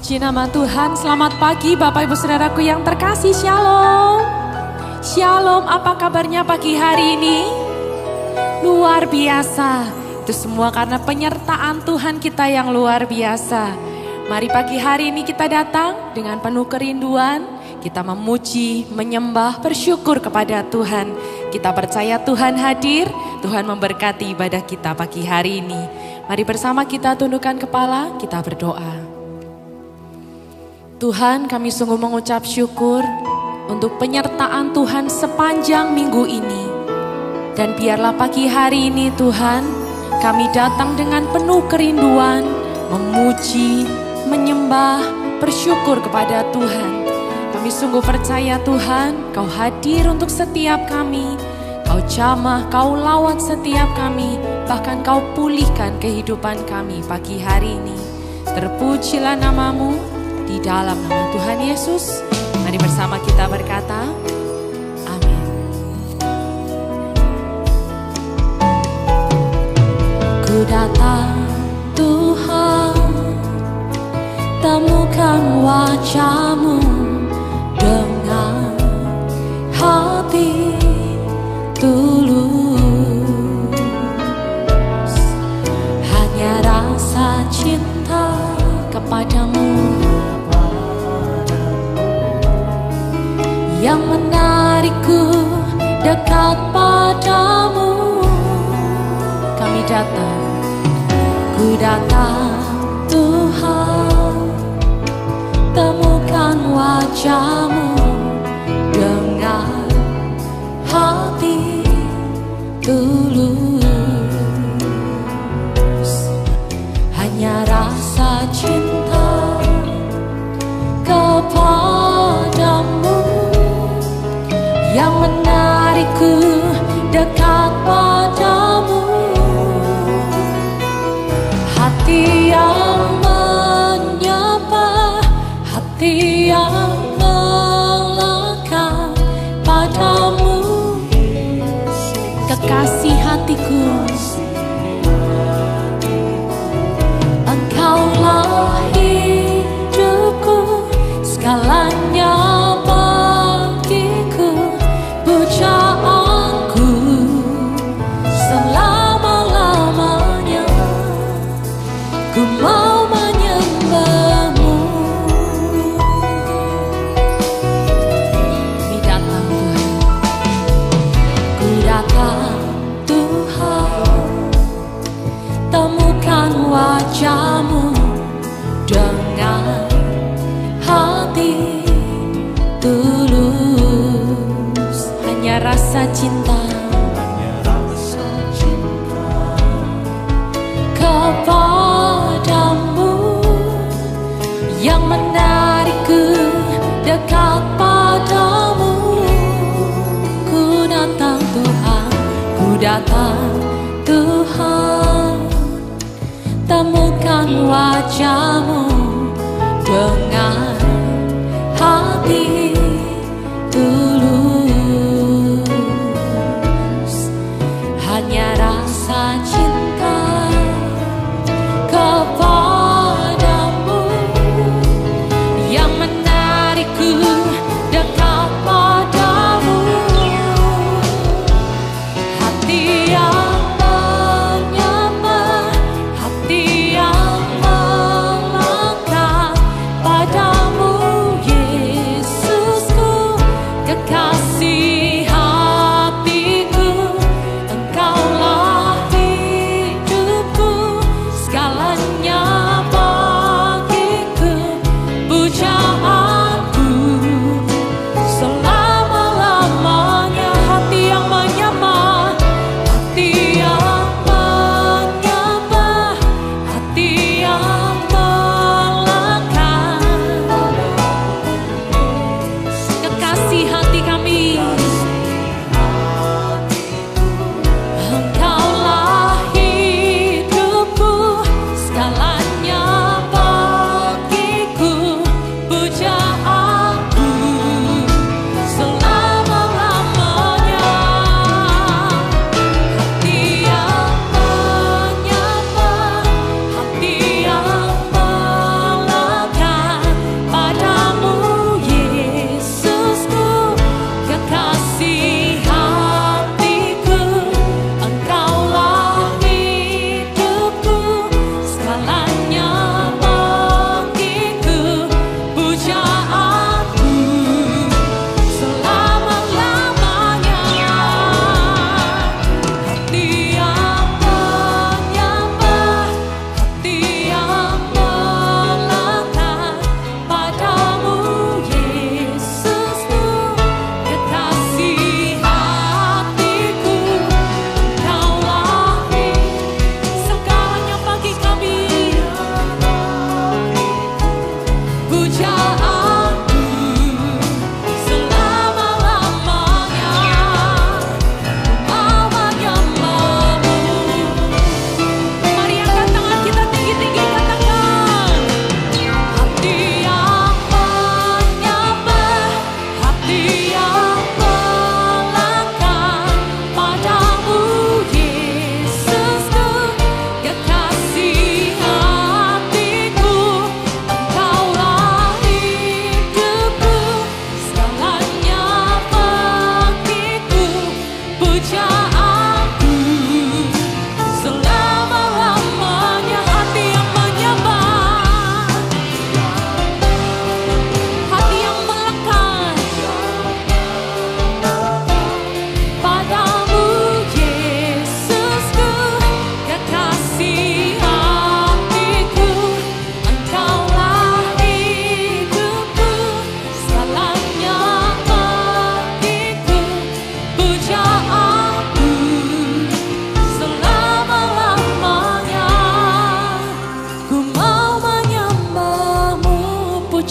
Puji nama Tuhan. Selamat pagi Bapak Ibu Saudaraku yang terkasih. Shalom. Shalom, apa kabarnya pagi hari ini? Luar biasa. Itu semua karena penyertaan Tuhan kita yang luar biasa. Mari pagi hari ini kita datang dengan penuh kerinduan. Kita memuji, menyembah, bersyukur kepada Tuhan. Kita percaya Tuhan hadir. Tuhan memberkati ibadah kita pagi hari ini. Mari bersama kita tundukkan kepala, kita berdoa. Tuhan, kami sungguh mengucap syukur untuk penyertaan Tuhan sepanjang minggu ini. Dan biarlah pagi hari ini Tuhan, kami datang dengan penuh kerinduan, memuji, menyembah, bersyukur kepada Tuhan. Kami sungguh percaya Tuhan, Kau hadir untuk setiap kami. Kau jamah, Kau lawat setiap kami, bahkan Kau pulihkan kehidupan kami pagi hari ini. Terpujilah nama-Mu. Di dalam nama Tuhan Yesus, mari bersama kita berkata, amin. Ku datang Tuhan, temukan wajah-Mu dengan hati tulus. Hanya rasa cinta kepadamu yang menarikku dekat padamu. Kami datang, ku datang Tuhan, temukan wajah-Mu dengan hati tulus. Hanya rasa cinta kepadamu yang menarikku dekat padamu. Hati yang menyapa, hati yang melangkah padamu. Kekasih hatiku, Engkaulah hidupku, segalanya bagiku. Pujaanku selama-lamanya, ku mau menyembah-Mu. Kami datang Tuhan, ku datang Tuhan, temukan wajah-Mu dengan hati tulus. Hanya rasa cinta, kepadamu yang menarikku dekat padamu. Ku datang Tuhan, ku datang Tuhan, temukan wajah-Mu dengan hati tulus. Hanya rasa cinta kepadamu yang menarikku dekat padamu. Hati yang menyapa, hati yang melangkah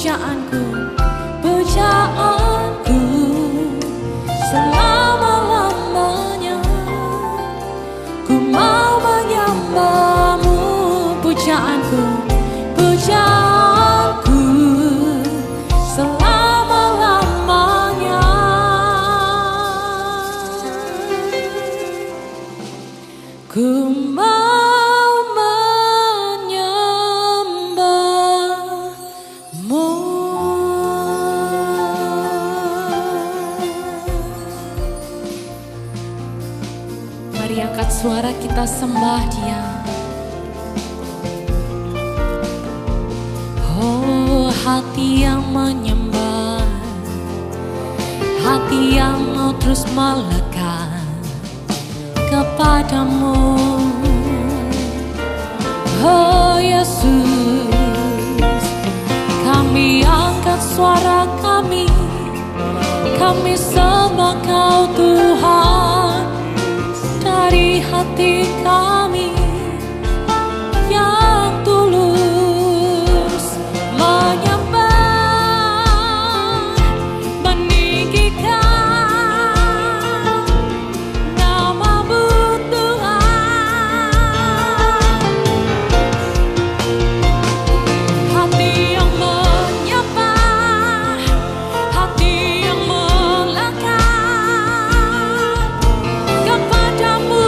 pujaanku, pujaanku selama-lamanya. Ku mau menyembahmu, pujaanku, pujaanku selama-lamanya. Ku mau menyembahmu. Mari angkat suara kita sembah Dia. Oh, hati yang menyembah, hati yang mau terus melekat kepadamu. Oh Yesus, kami angkat suara kami sembah Kau Tuhan dari hati kami yang tulus menyembah, meninggikan nama-Mu Tuhan. Hati yang menyembah, hati yang melekat kepadamu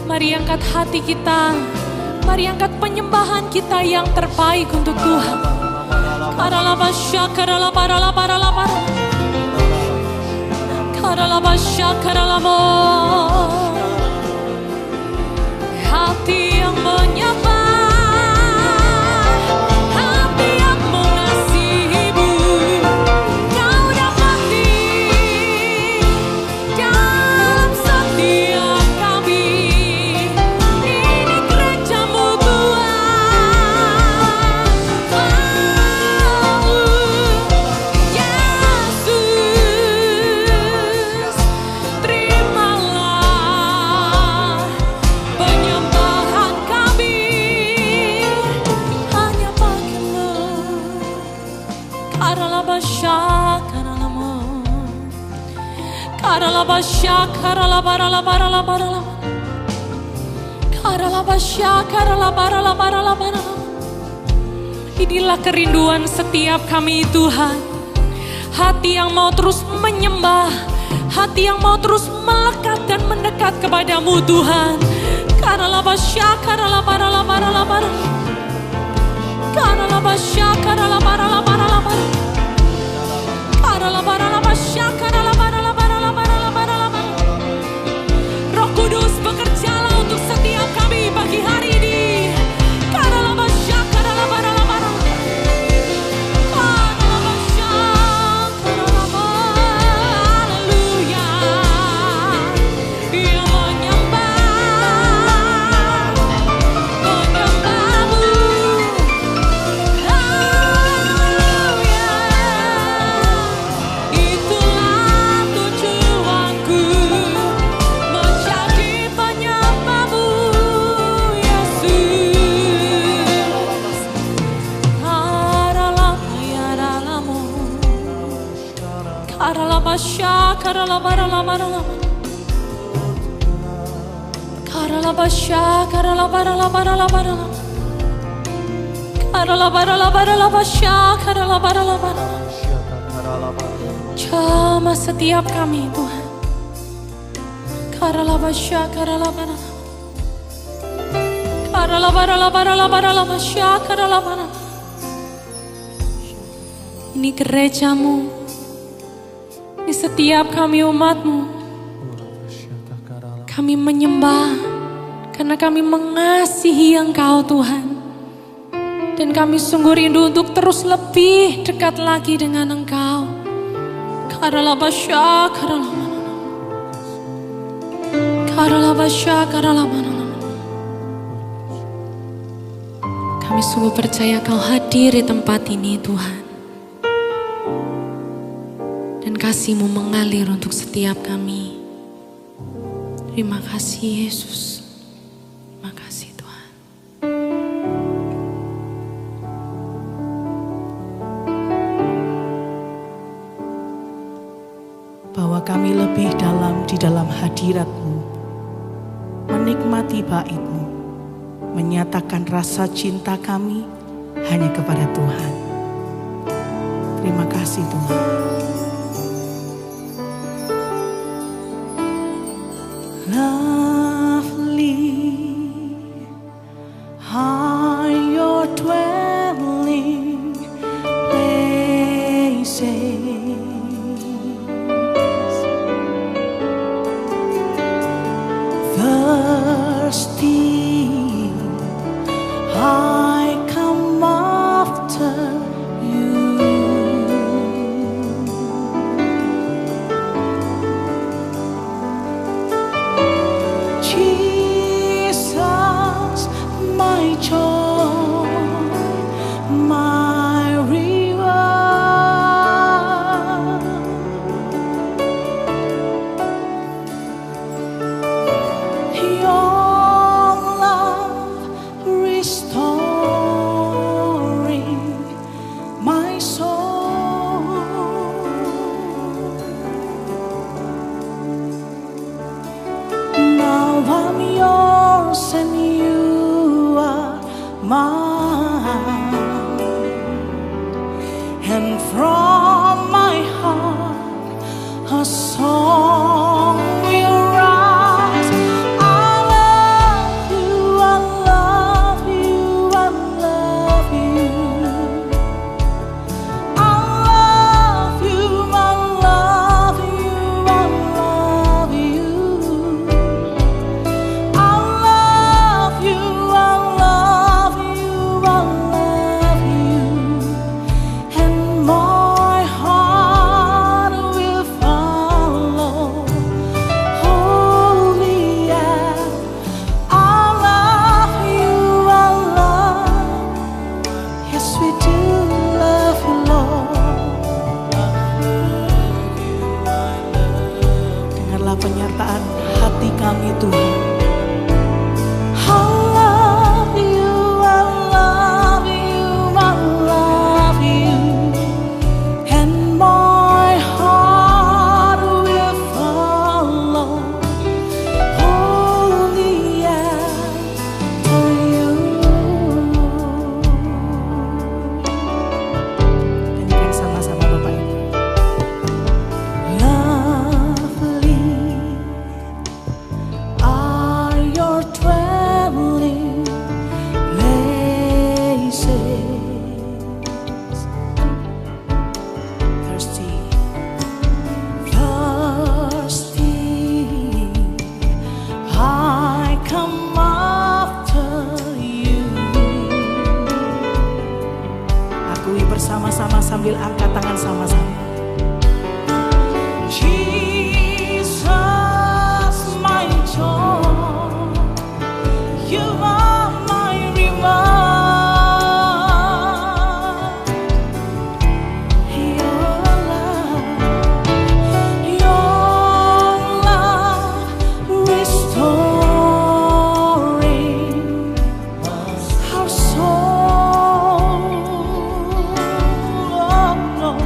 Mari angkat hati kita, mari angkat penyembahan kita yang terbaik untuk Tuhan. Hati yang menyembah, hati yang mengasihi-Mu, Kau dapati dalam setiap kami. Ini gereja-Mu Tuhan. Oh, Yesus, terimalah penyembahan kami hanya bagi-Mu. Inilah kerinduan setiap kami Tuhan. Hati yang mau terus menyembah, hati yang mau terus melekat dan mendekat kepadamu Tuhan. Roh Kudus, bekerjalah untuk setiap kami pagi hari ini. Itulah Jamah setiap kami Tuhan. Ini gerejamu, ini setiap kami umatmu. Kami menyembah karena kami mengasihi Engkau Tuhan. Dan kami sungguh rindu untuk terus lebih dekat lagi dengan Engkau. Kami sungguh percaya Kau hadir di tempat ini Tuhan. Dan kasih-Mu mengalir untuk setiap kami. Terima kasih Yesus. Terima kasih Tuhan. Bahwa kami lebih dalam di dalam hadirat-Mu, menikmati bait-Mu, menyatakan rasa cinta kami hanya kepada Tuhan. Terima kasih Tuhan. Lovely are your dwelling places. Thirsty, I come after you. Jesus, my joy, my reward. Your love restoring my soul. Now I'm yours and you are mine, and from my heart a song will rise. I love you, I love you, I love you. I love you, I love you, I love you. I love you, I love you, I love you. And my heart will follow. Holy, yeah. I love you, I love. Yes, we do love you, Lord. Dengarlah penyertaan hati kami Tuhan. I love you, I love you, I love you. And my heart will follow. Holy, yeah, to you. Nyanyikan sama-sama Bapak Ibu. Lovely are your dwelling places. Thirsty, thirsty, I come after you. Akui bersama-sama sambil angkat tangan sama-sama. Jesus, my joy, you are my reward. Your love restoring our soul. Oh, no.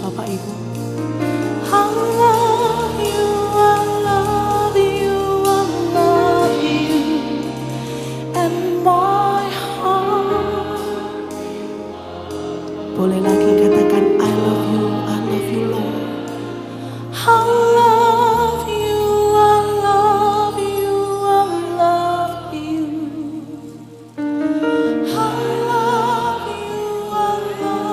Bapak Ibu. I love you, I love you, I love you. And my heart. Boleh lagi katakan I love you, Lord. I love you, I love you, I love you. I love you, I love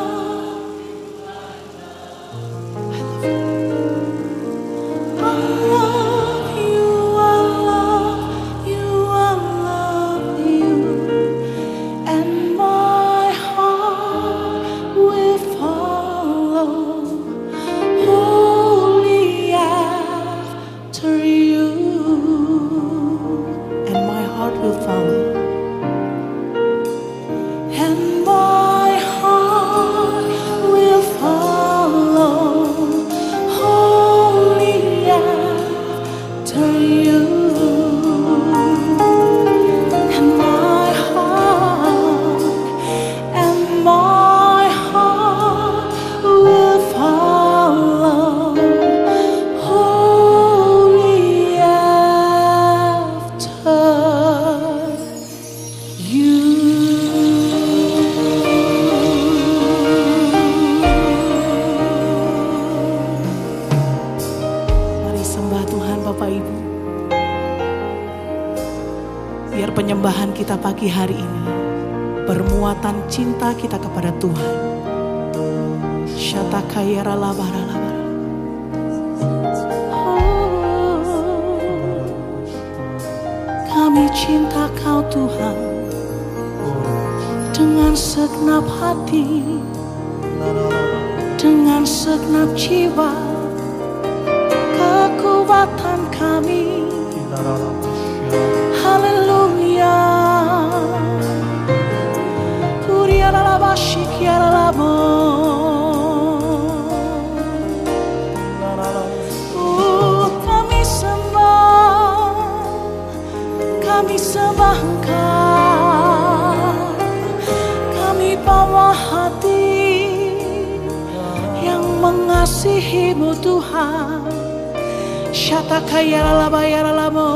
penyembahan kita pagi hari ini bermuatan cinta kita kepada Tuhan. Shatakayara labara labara. Kami cinta Kau Tuhan dengan segenap hati, dengan segenap jiwa, kekuatan kami. Haleluya. Kuriara laba shikiara labo. Kami sembah, kami sembah Engkau. Kami bawa hati yang mengasihi-Mu Tuhan. Shatakayara laba yara labo.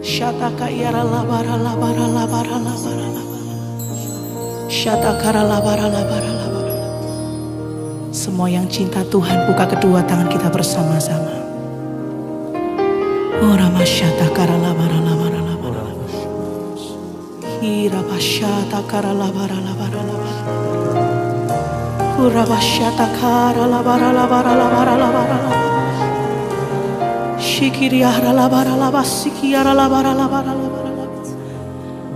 Shatakayara labara labara labara labara labara. Shatakara labara labara labara. Semua yang cinta Tuhan, buka kedua tangan kita bersama-sama. Ora masyatakara labara labara labara. Hira masyatakara labara labara labara. Ora masyatakara labara labara labara labara. Shikiriara labara labara sikiara labara labara labara.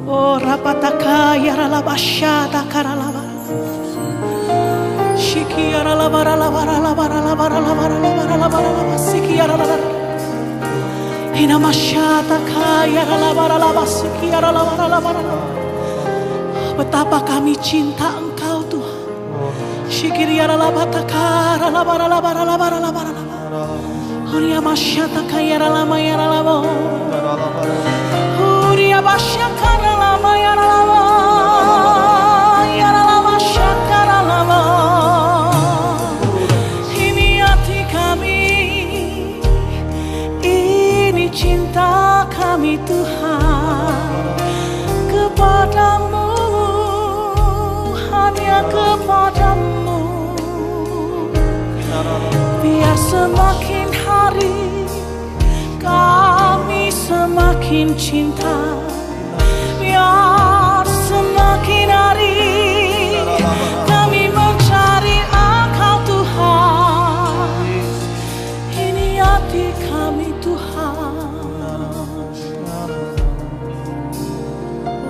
Oh rapataka yara labashata kara labara. Shikiara labara labara labara labara labara labara labara sikiara labara. Ina mashata kaya labara labara sikiara labara labara. Betapa kami cinta Engkau Tuhan. Shikiriara labata kara labara labara labara labara labara. Huria masyata kayara lama yara lama. Huria masyakara lama yara lama. Yara lama syakara lama. Ini hati kami, ini cinta kami Tuhan kepadamu, hanya kepadamu. Biar semakin hari kami semakin cinta, biar semakin hari kami mencari Engkau Tuhan. Ini hati kami Tuhan.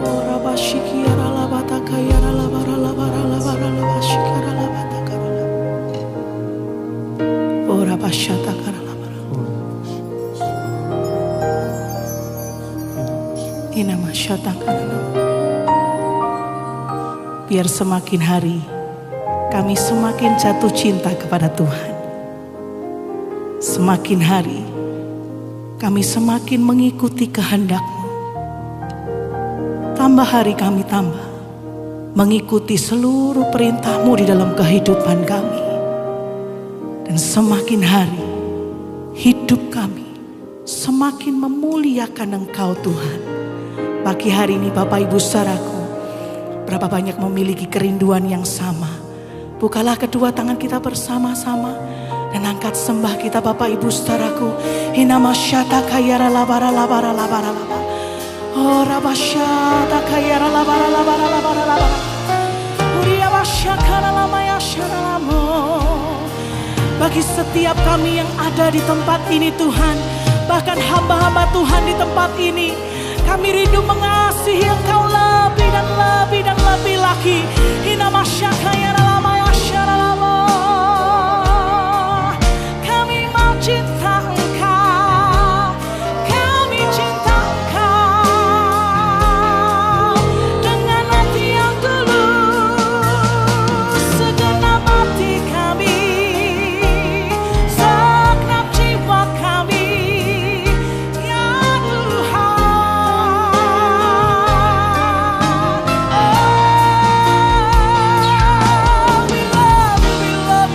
Ora bashikiara labata kayara labara labara labara labashikara labata kara. Ora bashata kara. Biar semakin hari kami semakin jatuh cinta kepada Tuhan. Semakin hari kami semakin mengikuti kehendak-Mu. Tambah hari kami tambah, mengikuti seluruh perintah-Mu di dalam kehidupan kami. Dan semakin hari hidup kami semakin memuliakan Engkau Tuhan. Pagi hari ini Bapak Ibu saudaraku, berapa banyak memiliki kerinduan yang sama. Bukalah kedua tangan kita bersama-sama dan angkat sembah kita Bapak Ibu saudaraku. Hinamasyata kayara labara labara labara labara. Oh rabasyata kayara labara labara labara labara. Uria basyakara lamaya syaralamo. Bagi setiap kami yang ada di tempat ini Tuhan, bahkan hamba-hamba Tuhan di tempat ini, kami rindu mengasihi Engkau lebih dan lebih dan lebih lagi. Hinamasyakaya lamaya syaralamo. Kami mau cinta Engkau, kami cinta Engkau dengan hati yang tulus, segenap hati kami, segenap jiwa kami, ya Tuhan. We love you, Lord.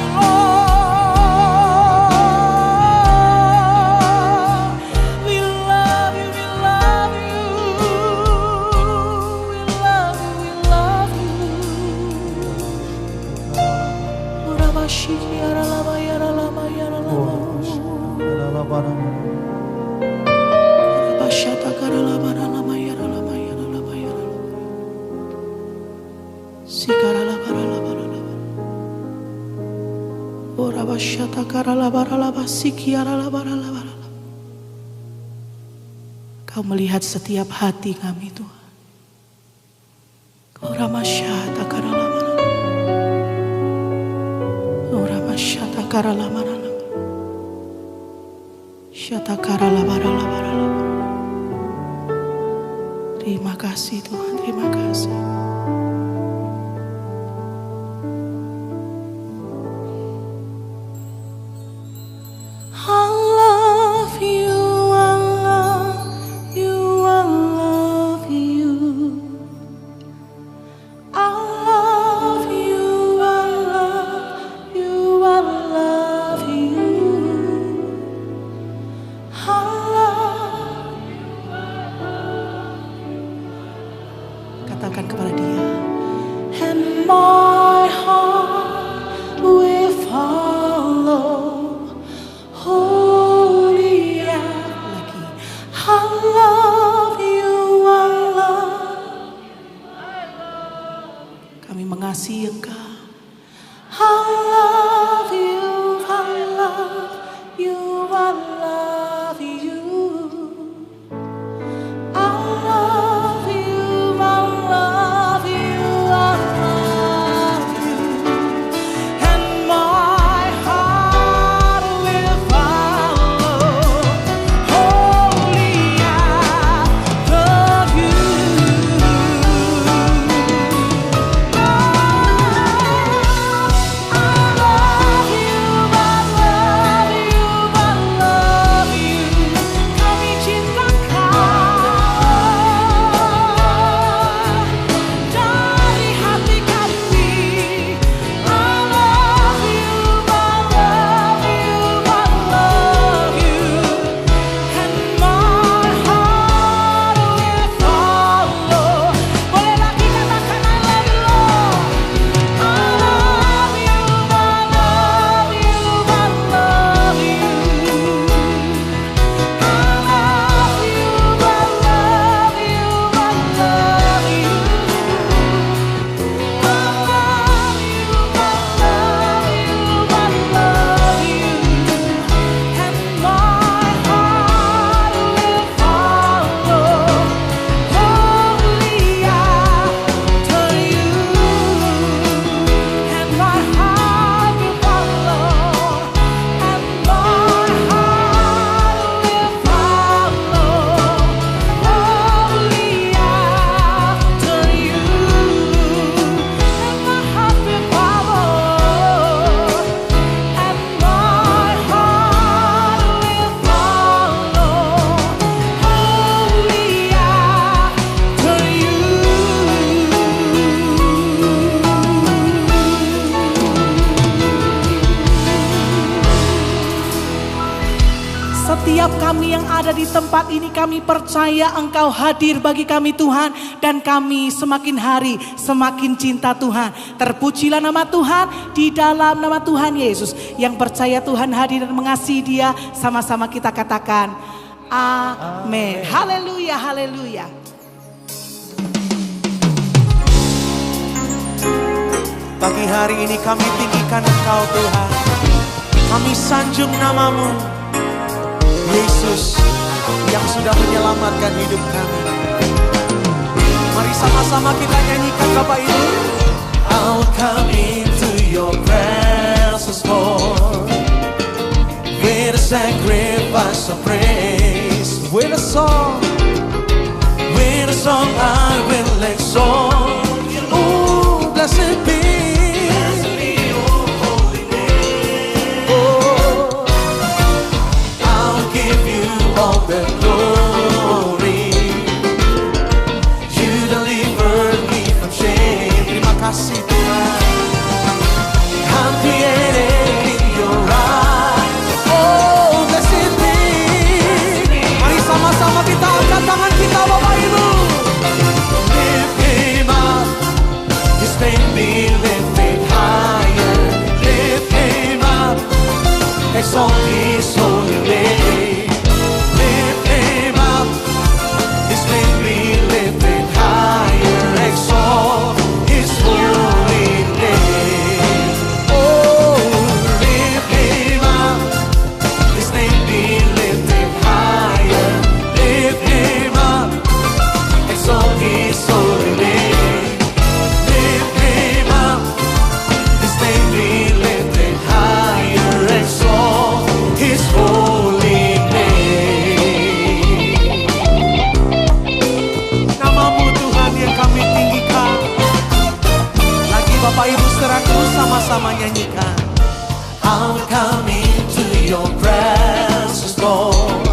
We love you, we love you. We love you, we love you. Urabashi yaralama yaralama yaralama. Urabashata karalama yaralama yaralama yaralama yaralama. Sikaralama yaralama yaralama. Urabashata karalama yaralama sikiaralama yaralama. Kau melihat setiap hati kami Tuhan. Uramasyata karalama yaralama. Uramasyata karalama yaralama. Syata karalama yaralama. Terima kasih Tuhan, terima kasih. I love you, I love you, I love you. I love you, I love you, I love you. I love. Katakan kepada Dia. And my heart will follow. Holy lagi. I love you, I love. Kami mengasihi Engkau. I love you, I love you, I love you. I love you, I love you, I love you. And my heart will follow. Holy, I love you. I love you, I love you, I love you. Setiap kami yang ada di tempat ini, kami percaya Engkau hadir bagi kami Tuhan. Dan kami semakin hari semakin cinta Tuhan. Terpujilah nama Tuhan di dalam nama Tuhan Yesus. Yang percaya Tuhan hadir dan mengasihi dia, sama-sama kita katakan amin. Haleluya, haleluya. Pagi hari ini kami tinggikan Engkau Tuhan. Kami sanjung namamu Yesus yang sudah menyelamatkan hidup kami. Mari sama-sama kita nyanyikan Bapak Ibu. I'll come into your presence, Lord, with a sacrifice of praise. With a song I will exalt you. Oh, blessed be your holy name. Oh, I'll give you all the glory. You delivered me from shame. Terima kasih Tuhan. I'm created in your eyes. Oh, blessed be. Mari sama-sama kita angkat tangan kita Bapak Ibu. Lift him up, his name be lifted higher. Lift him up, exalt his holy name. Lift him up, his name be lifted higher. Exalt his holy name. Oh, lift him up, his name be lifted higher. Lift him up, exalt his holy name. Lift him up, his name be lifted higher. Exalt his holy name. Namamu Tuhan yang kami tinggikan. Lagi Bapak Ibu saudaraku sama-sama nyanyikan. I'll come into your presence, Lord,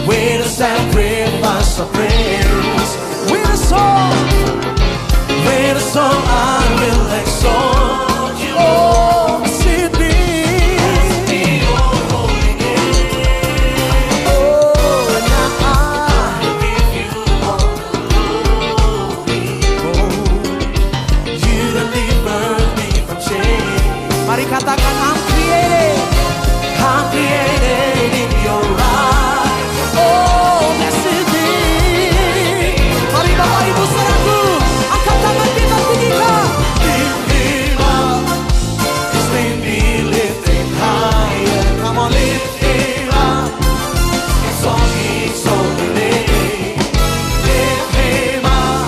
with a sacrifice of praise. With a song I will exalt you. Oh, blessed be your holy name. Oh, now I give you all the glory. Oh, you delivered me from shame. Mari katakan I'm created in your eyes. Oh, blessed be. Mari Bapak Ibu saudaraku, angkat tangan kita tinggikan. Lift him up, his name be lifted higher. Come on, lift him up, exalt his holy name. Lift him up,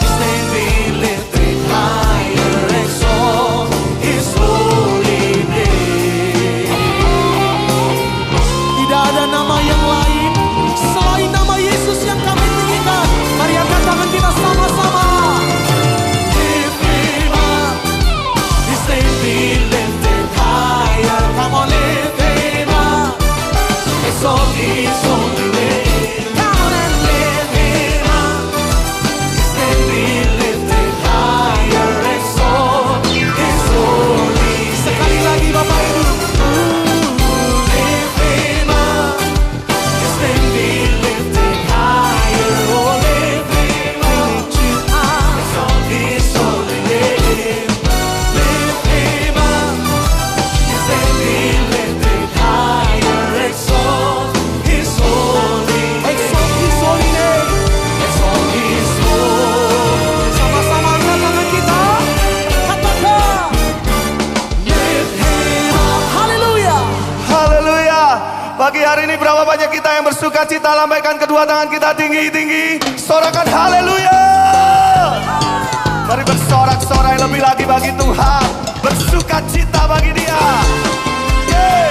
his name be lifted higher. Exalt his holy name. Tidak ada nama yang lain selain nama Yesus yang kami tinggikan. Mari angkat tangan kita sama-sama. Lift him up, his name be lifted higher. Come on, lift him up, exalt his holy name. Come on and lift him up, his name be lifted higher. Exalt his holy name. Sekali lagi Bapak Ibu. Lift him up, his name be lifted higher. Oh, lift him up, exalt his holy name. Lift him up, his name be lifted higher. Exalt his holy name. Exalt his holy name. Exalt his holy. Sama-sama angkat tangan kita. Katakan. Lift him up. Haleluya. Haleluya. Pagi hari ini berapa banyak kita yang bersuka cita, lambaikan kedua tangan kita tinggi-tinggi. Sorakan haleluya. Mari bersorak-sorai lebih lagi bagi Tuhan. Bersuka cita bagi dia. Yeay.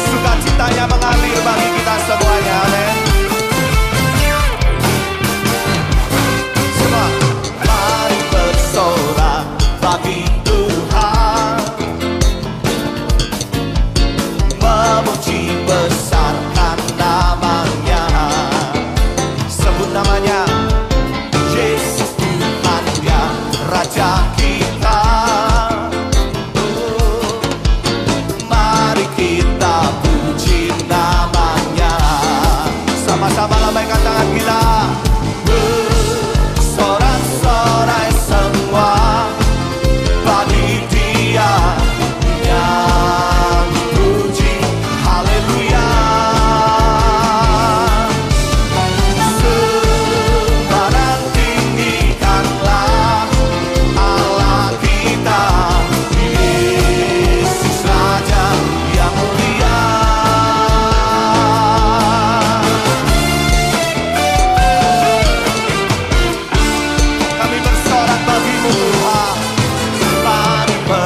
Sukacitanya mengalir bagi kita semuanya. Amin. Semua mari bersorak bagi Tuhan, memuji besarkan namanya. Sebut namanya Yesus Tuhan, dia Raja kita.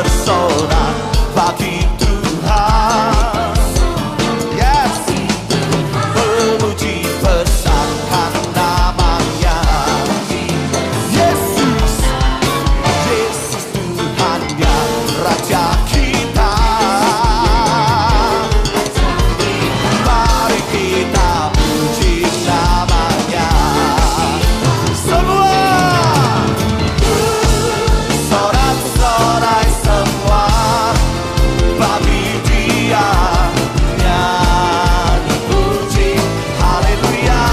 bersorak bagi Tuhan. Yes, memuji besarkan namanya. Yesus, Yesus Tuhan yang Raja kita. Mari kita puji namanya. Semua sorak-sorai semua bagi Dia, nyanyi puji haleluya.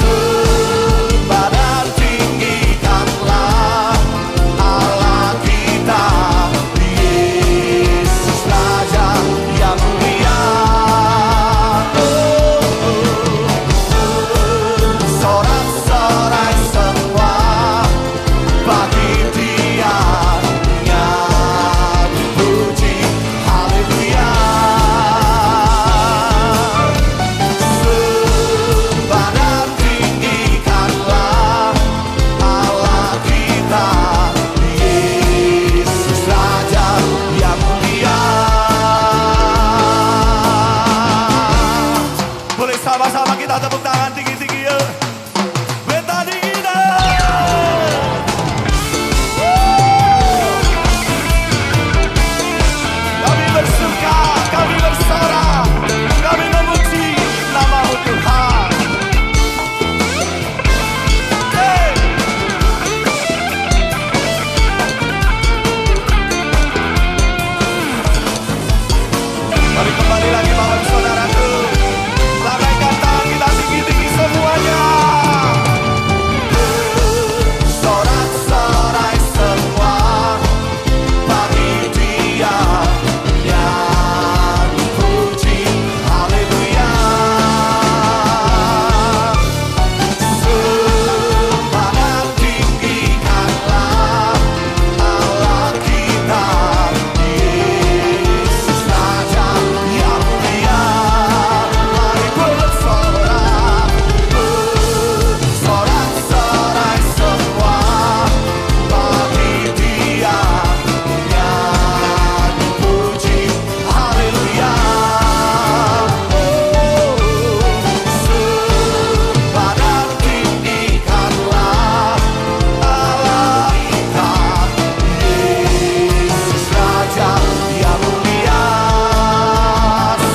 Sembah dan tinggikanlah Allah kita, Yesus Raja yang mulia. Sorak-sorai semua bagi Dia, nyanyi puji haleluya. Sembah dan tinggikanlah Allah kita, Yesus Raja yang mulia. Boleh sama-sama kita tepuk tangan tinggi-tinggi ya. Betadina. Kami bersuka, kami bersorak, kami memuji nama-Mu Tuhan. Hey. Mari kembali lagi Bapak Saudaraku. Lambaikan tangan kita tinggi-tinggi semuanya. Sorak-sorai semua bagi Dia, nyanyi puji haleluya. Sembah dan tinggikanlah Allah kita, Yesus Raja yang mulia. Mari bersorak, sorak-sorai semua bagi Dia, nyanyi puji haleluya. Sembah dan tinggikanlah Allah kita, Yesus Raja yang mulia.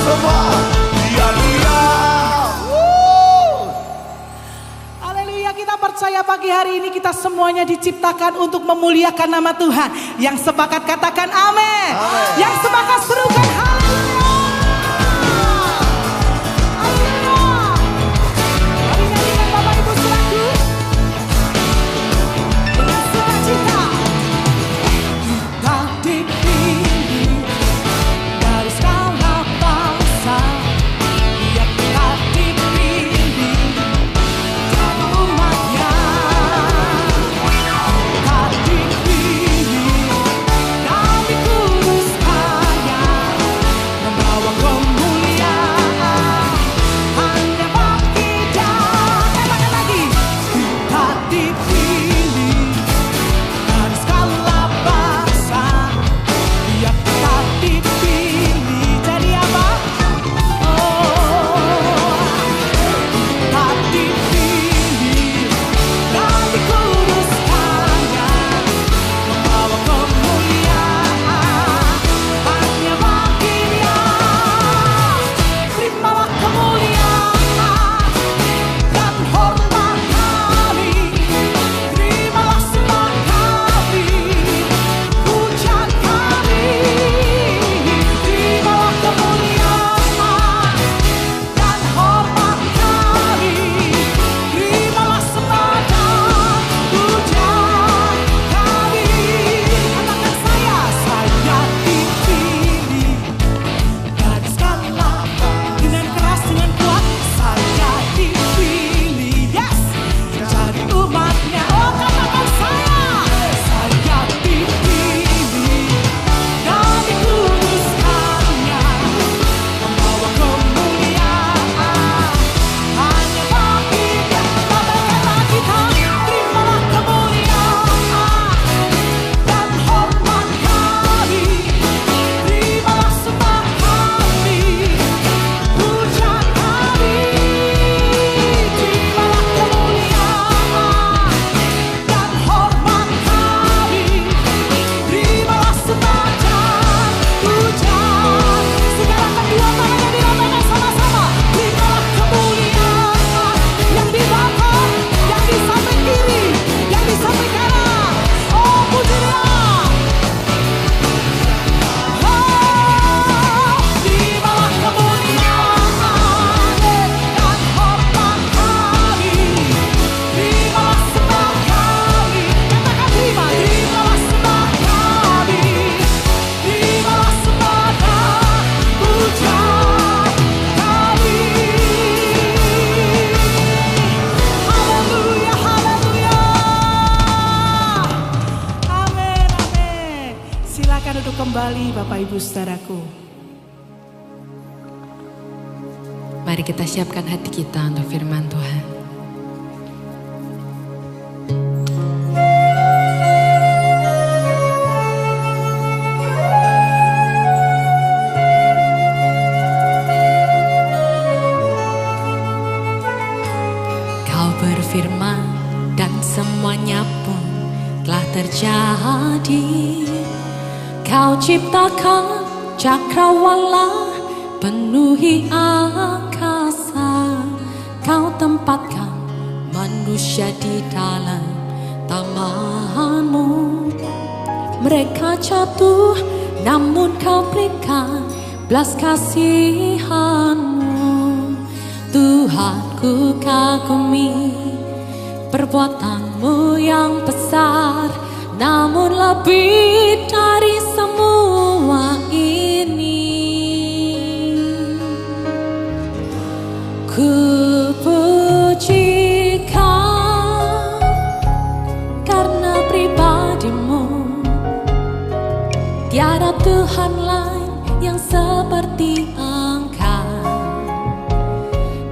Semua Dia mulia. Haleluya, kita percaya pagi hari ini kita semuanya diciptakan untuk memuliakan nama Tuhan. Yang sepakat katakan amin. Yang sepakat serukan haleluya. Haleluya. Mari nyanyikan Bapak Ibu saudaraku dengan sukacita. Kita dipilih dari segala bangsa, ya kita dipilih dan umatnya. Kita dipilih dari kudus kaya, Silakan duduk kembali Bapak Ibu Saudaraku. Mari kita siapkan hati kita untuk firman Tuhan. Kau berfirman dan semuanya pun telah terjadi. Kau ciptakan cakrawala penuhi angkasa. Kau tempatkan manusia di dalam tamanmu. Mereka jatuh namun kau berikan belas kasihanmu. Tuhanku kagumi perbuatanmu yang besar, namun lebih dari semua ini. Ku puji Kau karena pribadimu. Tiada Tuhan lain yang seperti Engkau.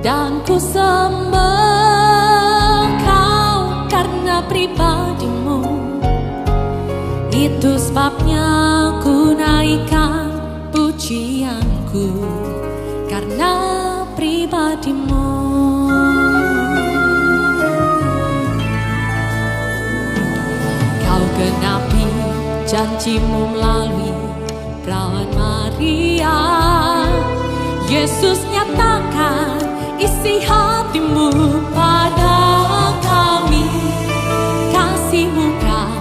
Dan ku sembah Kau karena pribadimu. Itu sebabnya ku naikkan pujianku karena pribadimu. Kau genapi janjimu melalui perawan Maria. Yesus nyatakan isi hatimu pada kami. Kasihmu Kau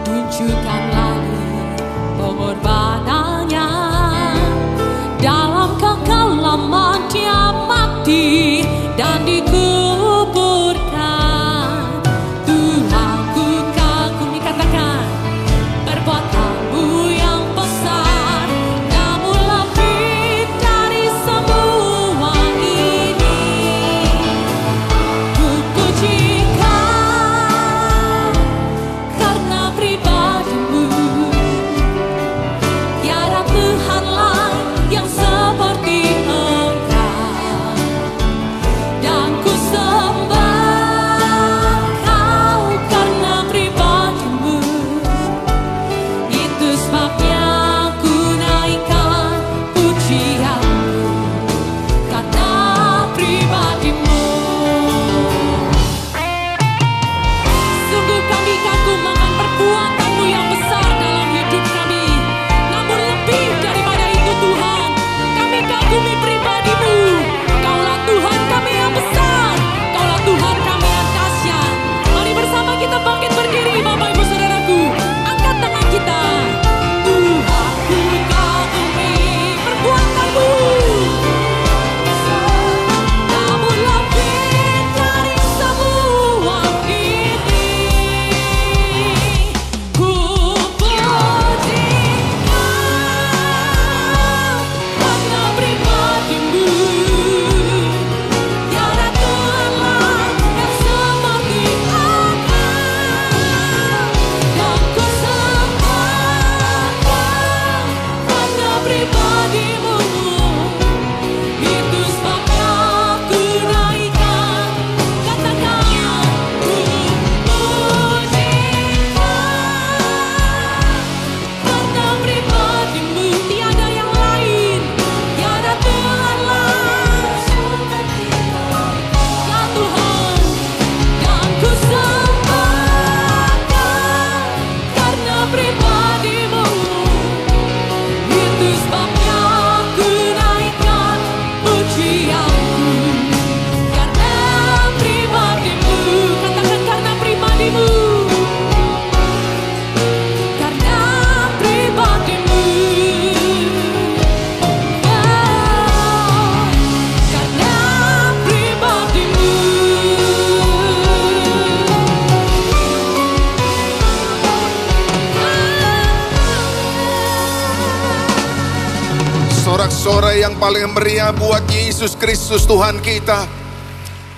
tunjukkan melalui pengorbanannya. Dalam kekelaman Dia mati dan dikuburkan. Tuhan ku kagumi, katakan perbuatanmu yang besar, namun lebih dari semua ini. Ku puji Kau karena pribadimu. Tiada Tuhan lain yang seperti Engkau. Dan ku sembah Kau karena pribadimu. Itu sebabnya ku naikkan pujianku karena pribadimu. Sungguh kami kagumkan perbuatanmu yang besar dalam hidup kami. Namun lebih daripada itu Tuhan, kami kagumi pribadimu. Kaulah Tuhan kami yang besar, Kaulah Tuhan kami yang dahsyat. Mari bersama kita bangkit berdiri Bapak Ibu Saudaraku. Angkat tangan kita. Tuhan ku kagumi perbuatanmu, namun lebih dari semua ini. Ku puji Kau karena pribadimu. Tiada Tuhan lain yang seperti Engkau. Dan ku sembah Kau karena pribadimu. Itu sebabnya ku naikkan, katakan ku puji Kau karena pribadimu. Tiada yang lain, tiada Tuhan lain seperti Engkau. Ya Tuhan, dan ku sembah Kau karena pribadimu. Itu sebabnya ku naikkan pujianku karena pribadimu. Katakan karena pribadimu. Karena pribadimu. Karena pribadimu. Sorak-sorai yang paling meriah buat Yesus Kristus Tuhan kita.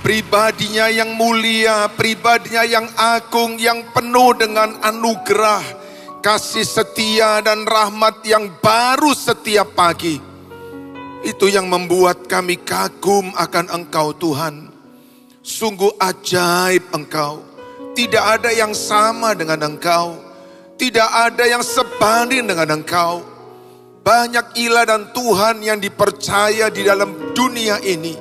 Pribadinya yang mulia, pribadinya yang agung, yang penuh dengan anugerah, kasih setia dan rahmat yang baru setiap pagi. Itu yang membuat kami kagum akan Engkau Tuhan. Sungguh ajaib Engkau. Tidak ada yang sama dengan Engkau. Tidak ada yang sebanding dengan Engkau. Banyak ilah dan Tuhan yang dipercaya di dalam dunia ini.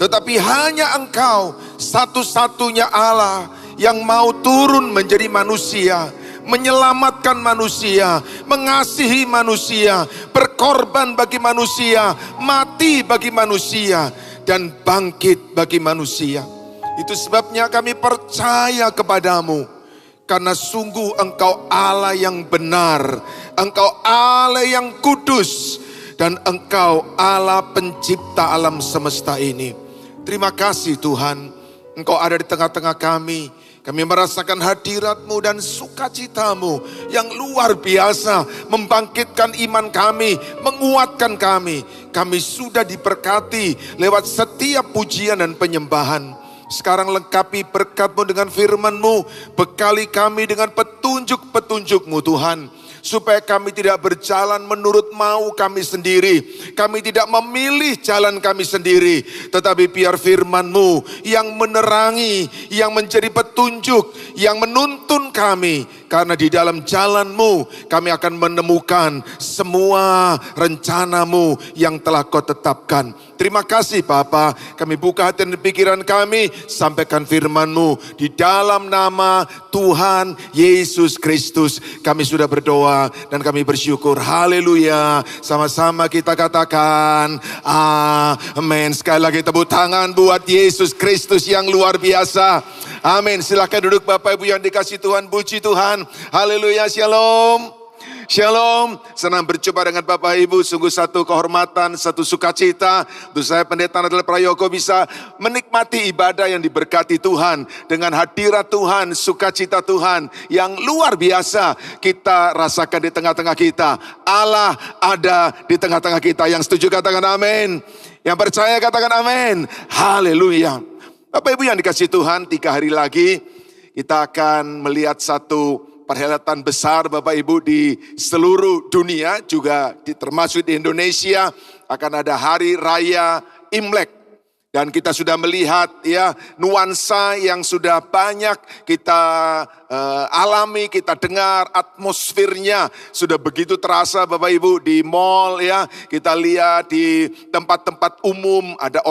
Tetapi hanya Engkau satu-satunya Allah yang mau turun menjadi manusia, menyelamatkan manusia, mengasihi manusia, berkorban bagi manusia, mati bagi manusia, dan bangkit bagi manusia. Itu sebabnya kami percaya kepadamu. Karena sungguh Engkau Allah yang benar, Engkau Allah yang kudus, dan Engkau Allah pencipta alam semesta ini. Terima kasih Tuhan, Engkau ada di tengah-tengah kami. Kami merasakan hadirat-Mu dan sukacita-Mu yang luar biasa, membangkitkan iman kami, menguatkan kami. Kami sudah diberkati lewat setiap pujian dan penyembahan. Sekarang lengkapi berkat-Mu dengan firman-Mu, bekali kami dengan petunjuk-petunjuk-Mu Tuhan. Supaya kami tidak berjalan menurut mau kami sendiri. Kami tidak memilih jalan kami sendiri. Tetapi biar firman-Mu yang menerangi, yang menjadi petunjuk, yang menuntun kami. Karena di dalam jalan-Mu kami akan menemukan semua rencana-Mu yang telah Kau tetapkan. Terima kasih Bapa, kami buka hati dan pikiran kami, sampaikan firman-Mu di dalam nama Tuhan Yesus Kristus. Kami sudah berdoa dan kami bersyukur. Haleluya. Sama-sama kita katakan amin. Sekali lagi tepuk tangan buat Yesus Kristus yang luar biasa. Amin. Silakan duduk Bapak Ibu yang dikasih Tuhan, puji Tuhan. Haleluya. Shalom. Shalom, senang berjumpa dengan Bapak Ibu, sungguh satu kehormatan, satu sukacita untuk saya Pendeta Nathanael Prayogo bisa menikmati ibadah yang diberkati Tuhan dengan hadirat Tuhan, sukacita Tuhan yang luar biasa kita rasakan di tengah-tengah kita. Allah ada di tengah-tengah kita. Yang setuju katakan amin, yang percaya katakan amin. Haleluya. Bapak Ibu yang dikasih Tuhan, 3 hari lagi kita akan melihat satu perhelatan besar Bapak Ibu di seluruh dunia, juga termasuk di Indonesia akan ada Hari Raya Imlek. Dan kita sudah melihat ya nuansa yang sudah banyak kita alami, kita dengar atmosfernya sudah begitu terasa Bapak Ibu di mall ya. Kita lihat di tempat-tempat umum ada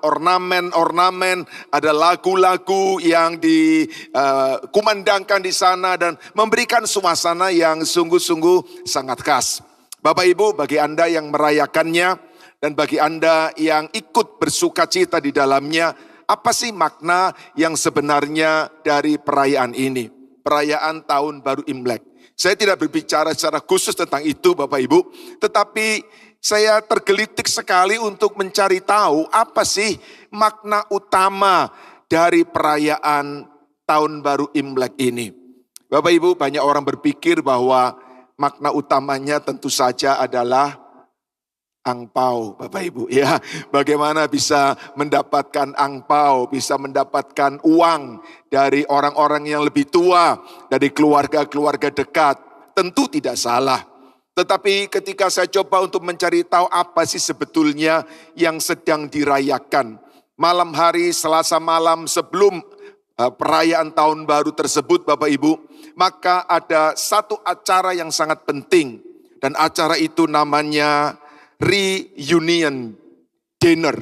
ornamen-ornamen, ada lagu-lagu yang dikumandangkan di sana dan memberikan suasana yang sungguh-sungguh sangat khas. Bapak Ibu, bagi Anda yang merayakannya dan bagi Anda yang ikut bersukacita di dalamnya, apa sih makna yang sebenarnya dari perayaan ini? Perayaan Tahun Baru Imlek. Saya tidak berbicara secara khusus tentang itu Bapak Ibu, tetapi saya tergelitik sekali untuk mencari tahu apa sih makna utama dari perayaan Tahun Baru Imlek ini. Bapak Ibu, banyak orang berpikir bahwa makna utamanya tentu saja adalah angpau, Bapak Ibu ya. Bagaimana bisa mendapatkan angpau, bisa mendapatkan uang dari orang-orang yang lebih tua, dari keluarga-keluarga dekat. Tentu tidak salah. Tetapi ketika saya coba untuk mencari tahu apa sih sebetulnya yang sedang dirayakan. Malam hari Selasa malam sebelum perayaan tahun baru tersebut Bapak Ibu, maka ada satu acara yang sangat penting. Dan acara itu namanya reunion dinner,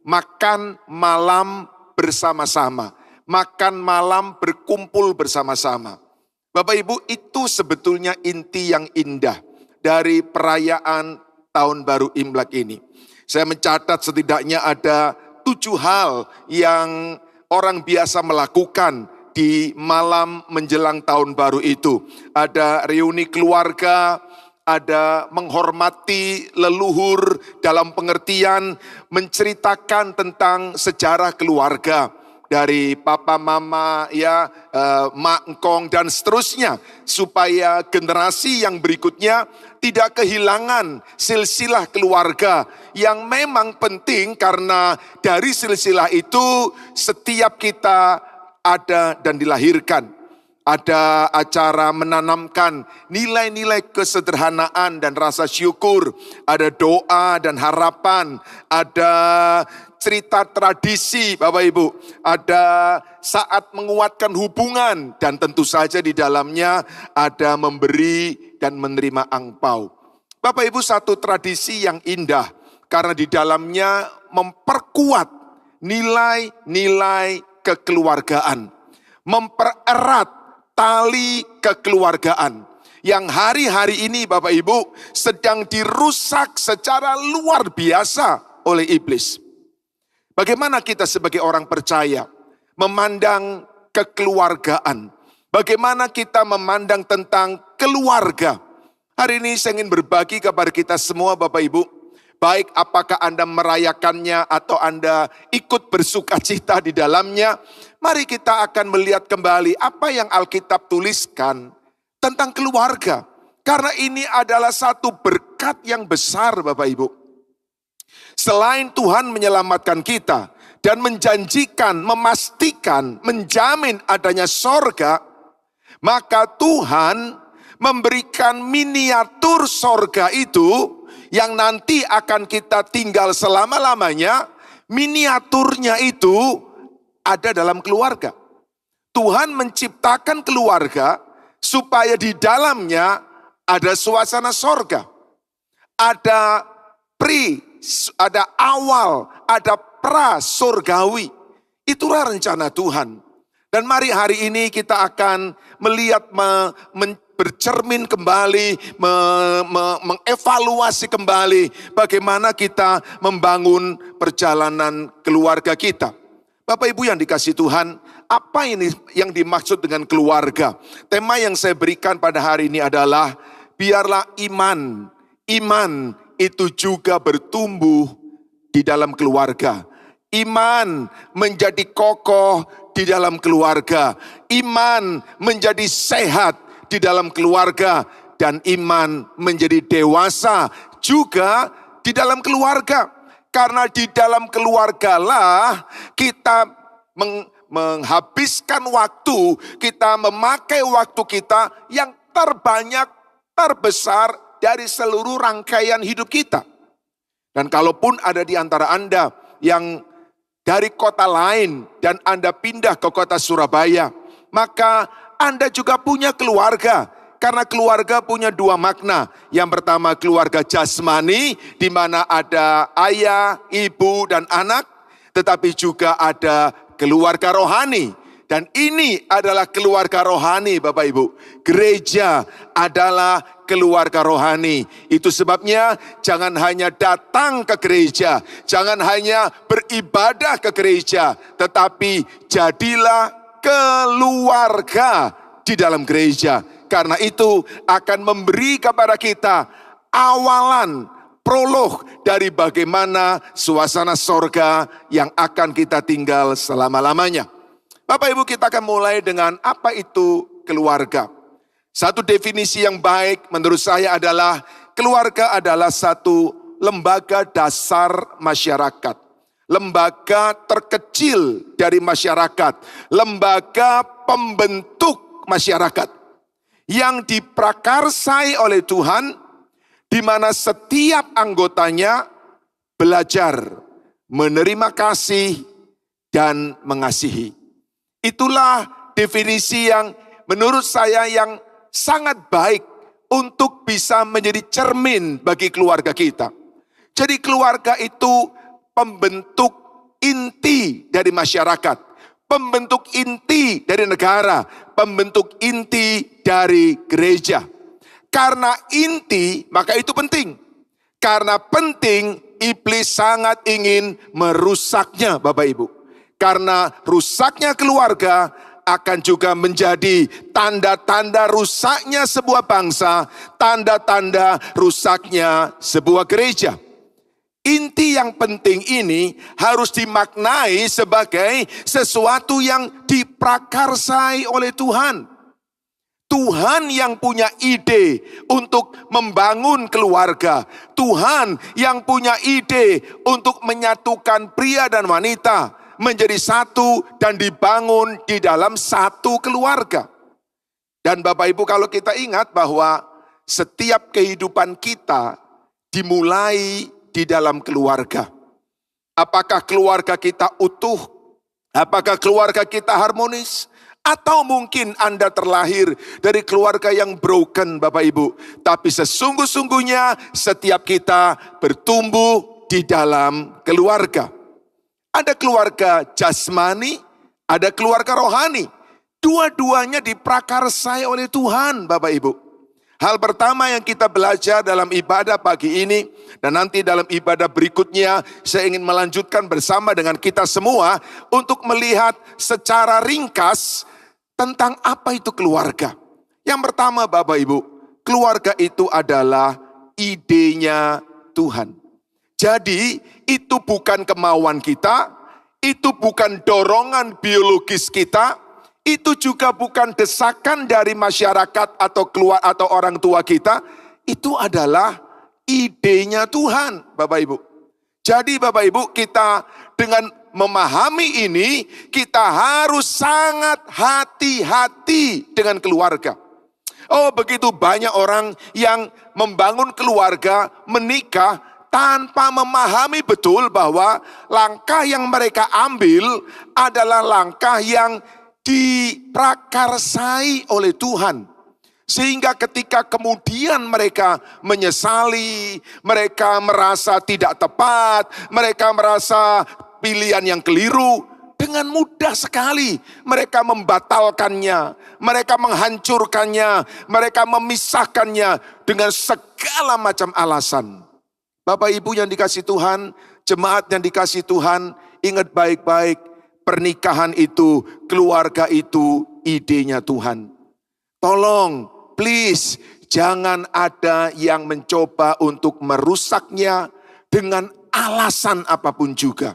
makan malam bersama-sama, makan malam berkumpul bersama-sama. Bapak Ibu, itu sebetulnya inti yang indah dari perayaan Tahun Baru Imlek ini. Saya mencatat setidaknya ada 7 hal yang orang biasa melakukan di malam menjelang Tahun Baru itu. Ada reuni keluarga, ada menghormati leluhur dalam pengertian menceritakan tentang sejarah keluarga dari papa mama ya, mak engkong dan seterusnya, supaya generasi yang berikutnya tidak kehilangan silsilah keluarga yang memang penting, karena dari silsilah itu setiap kita ada dan dilahirkan. ada acara menanamkan nilai-nilai kesederhanaan dan rasa syukur, ada doa dan harapan, ada cerita tradisi Bapak Ibu, ada saat menguatkan hubungan, dan tentu saja di dalamnya ada memberi dan menerima angpau. Bapak Ibu, satu tradisi yang indah karena di dalamnya memperkuat nilai-nilai kekeluargaan, mempererat tali kekeluargaan yang hari-hari ini Bapak Ibu sedang dirusak secara luar biasa oleh iblis. Bagaimana kita sebagai orang percaya memandang kekeluargaan? Bagaimana kita memandang tentang keluarga? Hari ini saya ingin berbagi kepada kita semua Bapak Ibu. Baik apakah Anda merayakannya atau Anda ikut bersuka cita di dalamnya. Mari kita akan melihat kembali apa yang Alkitab tuliskan tentang keluarga. Karena ini adalah satu berkat yang besar Bapak Ibu. Selain Tuhan menyelamatkan kita dan menjanjikan, memastikan, menjamin adanya sorga, maka Tuhan memberikan miniatur sorga itu yang nanti akan kita tinggal selama-lamanya. Miniaturnya itu ada dalam keluarga. Tuhan menciptakan keluarga supaya di dalamnya ada suasana sorga. Ada awal, ada pra-surgawi. Itulah rencana Tuhan. Dan mari hari ini kita akan melihat, bercermin kembali, mengevaluasi kembali bagaimana kita membangun perjalanan keluarga kita. Bapak Ibu yang dikasihi Tuhan, apa ini yang dimaksud dengan keluarga? Tema yang saya berikan pada hari ini adalah biarlah iman itu juga bertumbuh di dalam keluarga. Iman menjadi kokoh di dalam keluarga. Iman menjadi sehat di dalam keluarga. Dan iman menjadi dewasa juga di dalam keluarga. Karena di dalam keluargalah kita menghabiskan waktu, kita memakai waktu kita yang terbanyak, terbesar dari seluruh rangkaian hidup kita. Dan kalaupun ada di antara Anda yang dari kota lain dan Anda pindah ke kota Surabaya, maka Anda juga punya keluarga. Karena keluarga punya dua makna. Yang pertama keluarga jasmani, di mana ada ayah, ibu, dan anak. Tetapi juga ada keluarga rohani. Dan ini adalah keluarga rohani Bapak Ibu. Gereja adalah keluarga rohani. Itu sebabnya jangan hanya datang ke gereja. Jangan hanya beribadah ke gereja. Tetapi jadilah keluarga di dalam gereja. Karena itu akan memberi kepada kita awalan, prolog dari bagaimana suasana sorga yang akan kita tinggal selama-lamanya. Bapak Ibu, kita akan mulai dengan apa itu keluarga. Satu definisi yang baik menurut saya adalah keluarga adalah satu lembaga dasar masyarakat. Lembaga terkecil dari masyarakat. Lembaga pembentuk masyarakat. Yang diprakarsai oleh Tuhan, di mana setiap anggotanya belajar, menerima kasih, dan mengasihi. Itulah definisi yang menurut saya yang sangat baik untuk bisa menjadi cermin bagi keluarga kita. Jadi keluarga itu pembentuk inti dari masyarakat, pembentuk inti dari negara, pembentuk inti dari gereja. Karena inti, maka itu penting. Karena penting, iblis sangat ingin merusaknya Bapak Ibu. Karena rusaknya keluarga akan juga menjadi tanda-tanda rusaknya sebuah bangsa, tanda-tanda rusaknya sebuah gereja. Inti yang penting ini harus dimaknai sebagai sesuatu yang diprakarsai oleh Tuhan. Tuhan yang punya ide untuk membangun keluarga. Tuhan yang punya ide untuk menyatukan pria dan wanita menjadi satu dan dibangun di dalam satu keluarga. Dan Bapak Ibu, kalau kita ingat bahwa setiap kehidupan kita dimulai di dalam keluarga. Apakah keluarga kita utuh? Apakah keluarga kita harmonis? Atau mungkin Anda terlahir dari keluarga yang broken, Bapak Ibu. Tapi sesungguh-sungguhnya setiap kita bertumbuh di dalam keluarga. Ada keluarga jasmani, ada keluarga rohani. Dua-duanya diprakarsai oleh Tuhan, Bapak Ibu. Hal pertama yang kita belajar dalam ibadah pagi ini, dan nanti dalam ibadah berikutnya, saya ingin melanjutkan bersama dengan kita semua untuk melihat secara ringkas tentang apa itu keluarga. Yang pertama Bapak Ibu, keluarga itu adalah idenya Tuhan. Jadi itu bukan kemauan kita, itu bukan dorongan biologis kita, itu juga bukan desakan dari masyarakat atau orang tua kita, itu adalah idenya Tuhan, Bapak Ibu. Jadi Bapak Ibu, kita dengan memahami ini, kita harus sangat hati-hati dengan keluarga. Oh, begitu banyak orang yang membangun keluarga, menikah, tanpa memahami betul bahwa langkah yang mereka ambil adalah langkah yang diprakarsai oleh Tuhan. Sehingga ketika kemudian mereka menyesali, mereka merasa tidak tepat, mereka merasa pilihan yang keliru, dengan mudah sekali mereka membatalkannya, mereka menghancurkannya, mereka memisahkannya dengan segala macam alasan. Bapak Ibu yang dikasih Tuhan, jemaat yang dikasih Tuhan, ingat baik-baik, pernikahan itu, keluarga itu idenya Tuhan. Tolong, please, jangan ada yang mencoba untuk merusaknya dengan alasan apapun juga.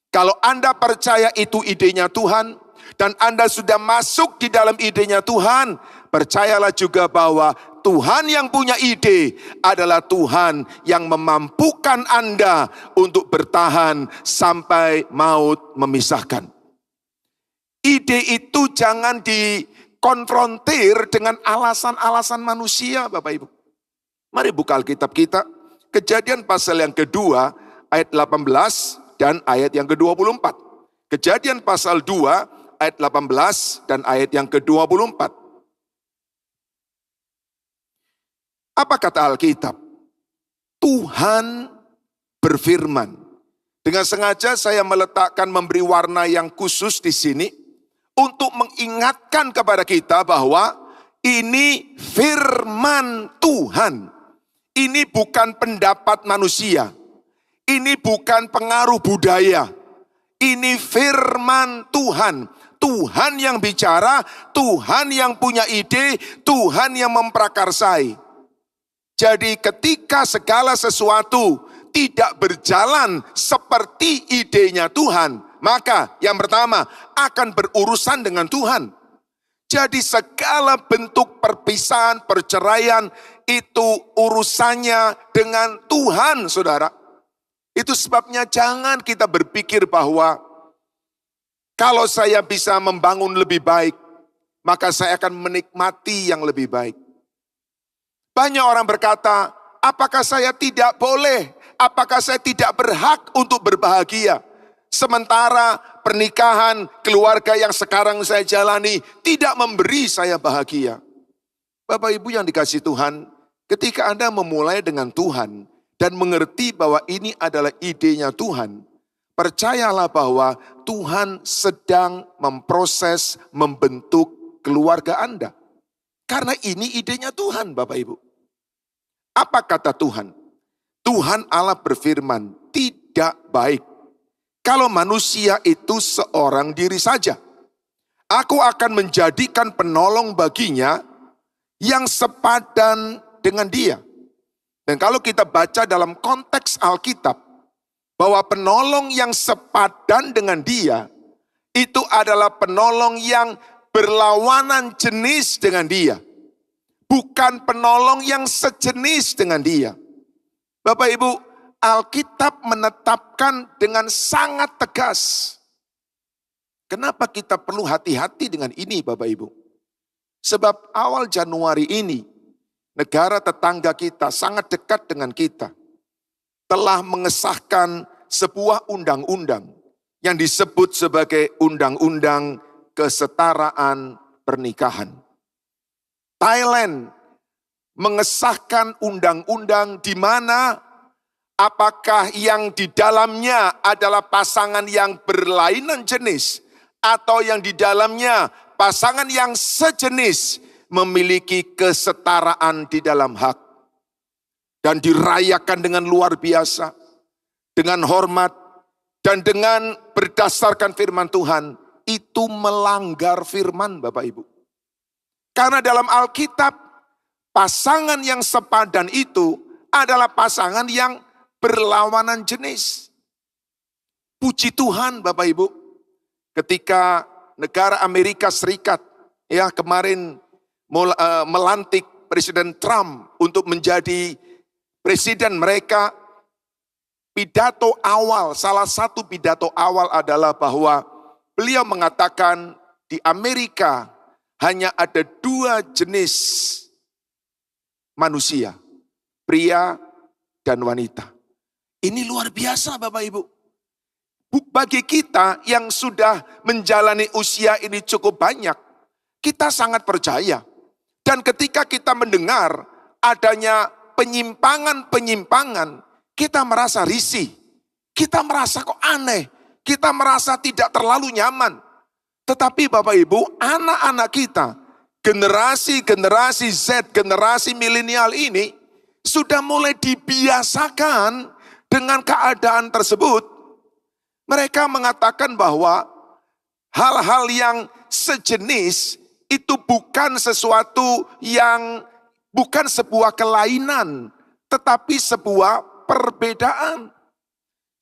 Kalau Anda percaya itu idenya Tuhan, dan Anda sudah masuk di dalam idenya Tuhan, percayalah juga bahwa Tuhan yang punya ide adalah Tuhan yang memampukan Anda untuk bertahan sampai maut memisahkan. Ide itu jangan dikonfrontir dengan alasan-alasan manusia, Bapak Ibu. Mari buka Alkitab kita, Kejadian pasal yang kedua, ayat 18 dan ayat yang ke-24. Kejadian pasal 2, ayat 18 dan ayat yang ke-24. Apa kata Alkitab? Tuhan berfirman. Dengan sengaja saya meletakkan memberi warna yang khusus di sini untuk mengingatkan kepada kita bahwa ini firman Tuhan. Ini bukan pendapat manusia. Ini bukan pengaruh budaya. Ini firman Tuhan. Tuhan yang bicara, Tuhan yang punya ide, Tuhan yang memprakarsai. Jadi ketika segala sesuatu tidak berjalan seperti idenya Tuhan, maka yang pertama akan berurusan dengan Tuhan. Jadi segala bentuk perpisahan, perceraian itu urusannya dengan Tuhan, saudara. Itu sebabnya jangan kita berpikir bahwa kalau saya bisa membangun lebih baik, maka saya akan menikmati yang lebih baik. Banyak orang berkata, apakah saya tidak boleh, apakah saya tidak berhak untuk berbahagia? Sementara pernikahan, keluarga yang sekarang saya jalani tidak memberi saya bahagia. Bapak Ibu yang dikasih Tuhan, ketika Anda memulai dengan Tuhan dan mengerti bahwa ini adalah idenya Tuhan, percayalah bahwa Tuhan sedang memproses, membentuk keluarga Anda. Karena ini idenya Tuhan, Bapak Ibu. Apa kata Tuhan? Tuhan Allah berfirman, tidak baik kalau manusia itu seorang diri saja. Aku akan menjadikan penolong baginya yang sepadan dengan dia. Dan kalau kita baca dalam konteks Alkitab, bahwa penolong yang sepadan dengan dia, itu adalah penolong yang berlawanan jenis dengan dia. Bukan penolong yang sejenis dengan dia. Bapak Ibu, Alkitab menetapkan dengan sangat tegas. Kenapa kita perlu hati-hati dengan ini Bapak Ibu? Sebab awal Januari ini, negara tetangga kita sangat dekat dengan kita, telah mengesahkan sebuah undang-undang yang disebut sebagai Undang-Undang Kesetaraan Pernikahan. Thailand mengesahkan undang-undang di mana apakah yang di dalamnya adalah pasangan yang berlainan jenis atau yang di dalamnya pasangan yang sejenis memiliki kesetaraan di dalam hak. Dan dirayakan dengan luar biasa, dengan hormat, dan dengan berdasarkan firman Tuhan, itu melanggar firman Bapak Ibu. Karena dalam Alkitab, pasangan yang sepadan itu adalah pasangan yang berlawanan jenis. Puji Tuhan Bapak Ibu, ketika negara Amerika Serikat ya kemarin melantik Presiden Trump untuk menjadi presiden mereka, pidato awal, salah satu pidato awal adalah bahwa beliau mengatakan di Amerika hanya ada 2 jenis manusia, pria dan wanita. Ini luar biasa Bapak Ibu. Bagi kita yang sudah menjalani usia ini cukup banyak, kita sangat percaya. Dan ketika kita mendengar adanya penyimpangan-penyimpangan, kita merasa risih. Kita merasa kok aneh. Kita merasa tidak terlalu nyaman. Tetapi Bapak Ibu, anak-anak kita, generasi Z, generasi milenial ini, sudah mulai dibiasakan dengan keadaan tersebut. Mereka mengatakan bahwa hal-hal yang sejenis itu bukan sesuatu yang bukan sebuah kelainan, tetapi sebuah perbedaan.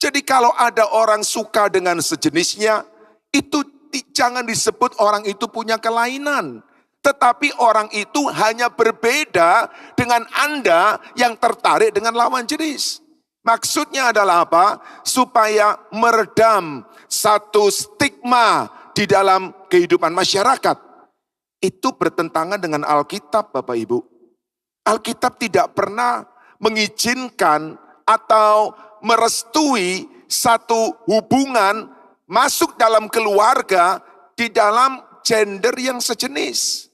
Jadi kalau ada orang suka dengan sejenisnya, itu jangan disebut orang itu punya kelainan. Tetapi orang itu hanya berbeda dengan Anda yang tertarik dengan lawan jenis. Maksudnya adalah apa? Supaya meredam satu stigma di dalam kehidupan masyarakat. Itu bertentangan dengan Alkitab Bapak Ibu. Alkitab tidak pernah mengizinkan atau merestui satu hubungan masuk dalam keluarga di dalam gender yang sejenis.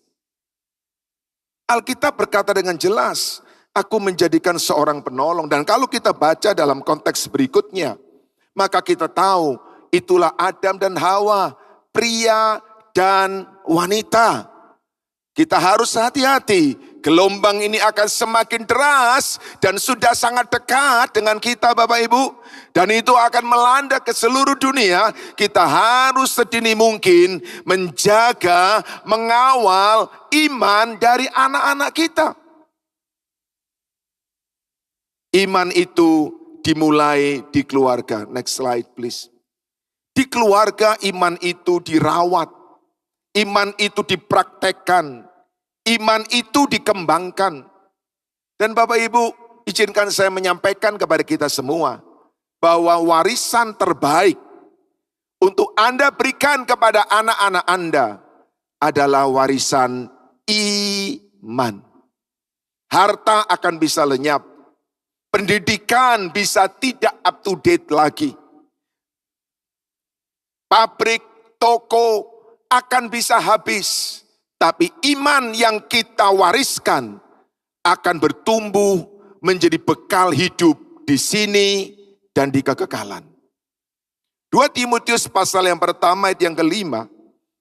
Alkitab berkata dengan jelas, aku menjadikan seorang penolong. Dan kalau kita baca dalam konteks berikutnya, maka kita tahu itulah Adam dan Hawa, pria dan wanita. Kita harus hati-hati, gelombang ini akan semakin deras dan sudah sangat dekat dengan kita Bapak Ibu. Dan itu akan melanda ke seluruh dunia. Kita harus sedini mungkin menjaga, mengawal iman dari anak-anak kita. Iman itu dimulai di keluarga. Next slide please. Di keluarga iman itu dirawat. Iman itu dipraktekkan, iman itu dikembangkan. Dan Bapak Ibu, izinkan saya menyampaikan kepada kita semua, bahwa warisan terbaik untuk Anda berikan kepada anak-anak Anda adalah warisan iman. Harta akan bisa lenyap, pendidikan bisa tidak up to date lagi. Pabrik, toko, akan bisa habis, tapi iman yang kita wariskan akan bertumbuh menjadi bekal hidup di sini dan di kekekalan. 2 Timotius pasal yang pertama ayat yang kelima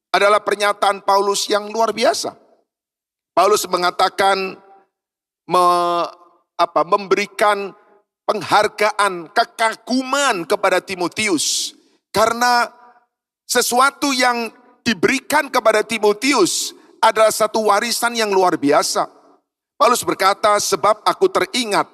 adalah pernyataan Paulus yang luar biasa. Paulus mengatakan memberikan penghargaan, kekaguman kepada Timotius karena sesuatu yang diberikan kepada Timotius adalah satu warisan yang luar biasa. Paulus berkata, sebab aku teringat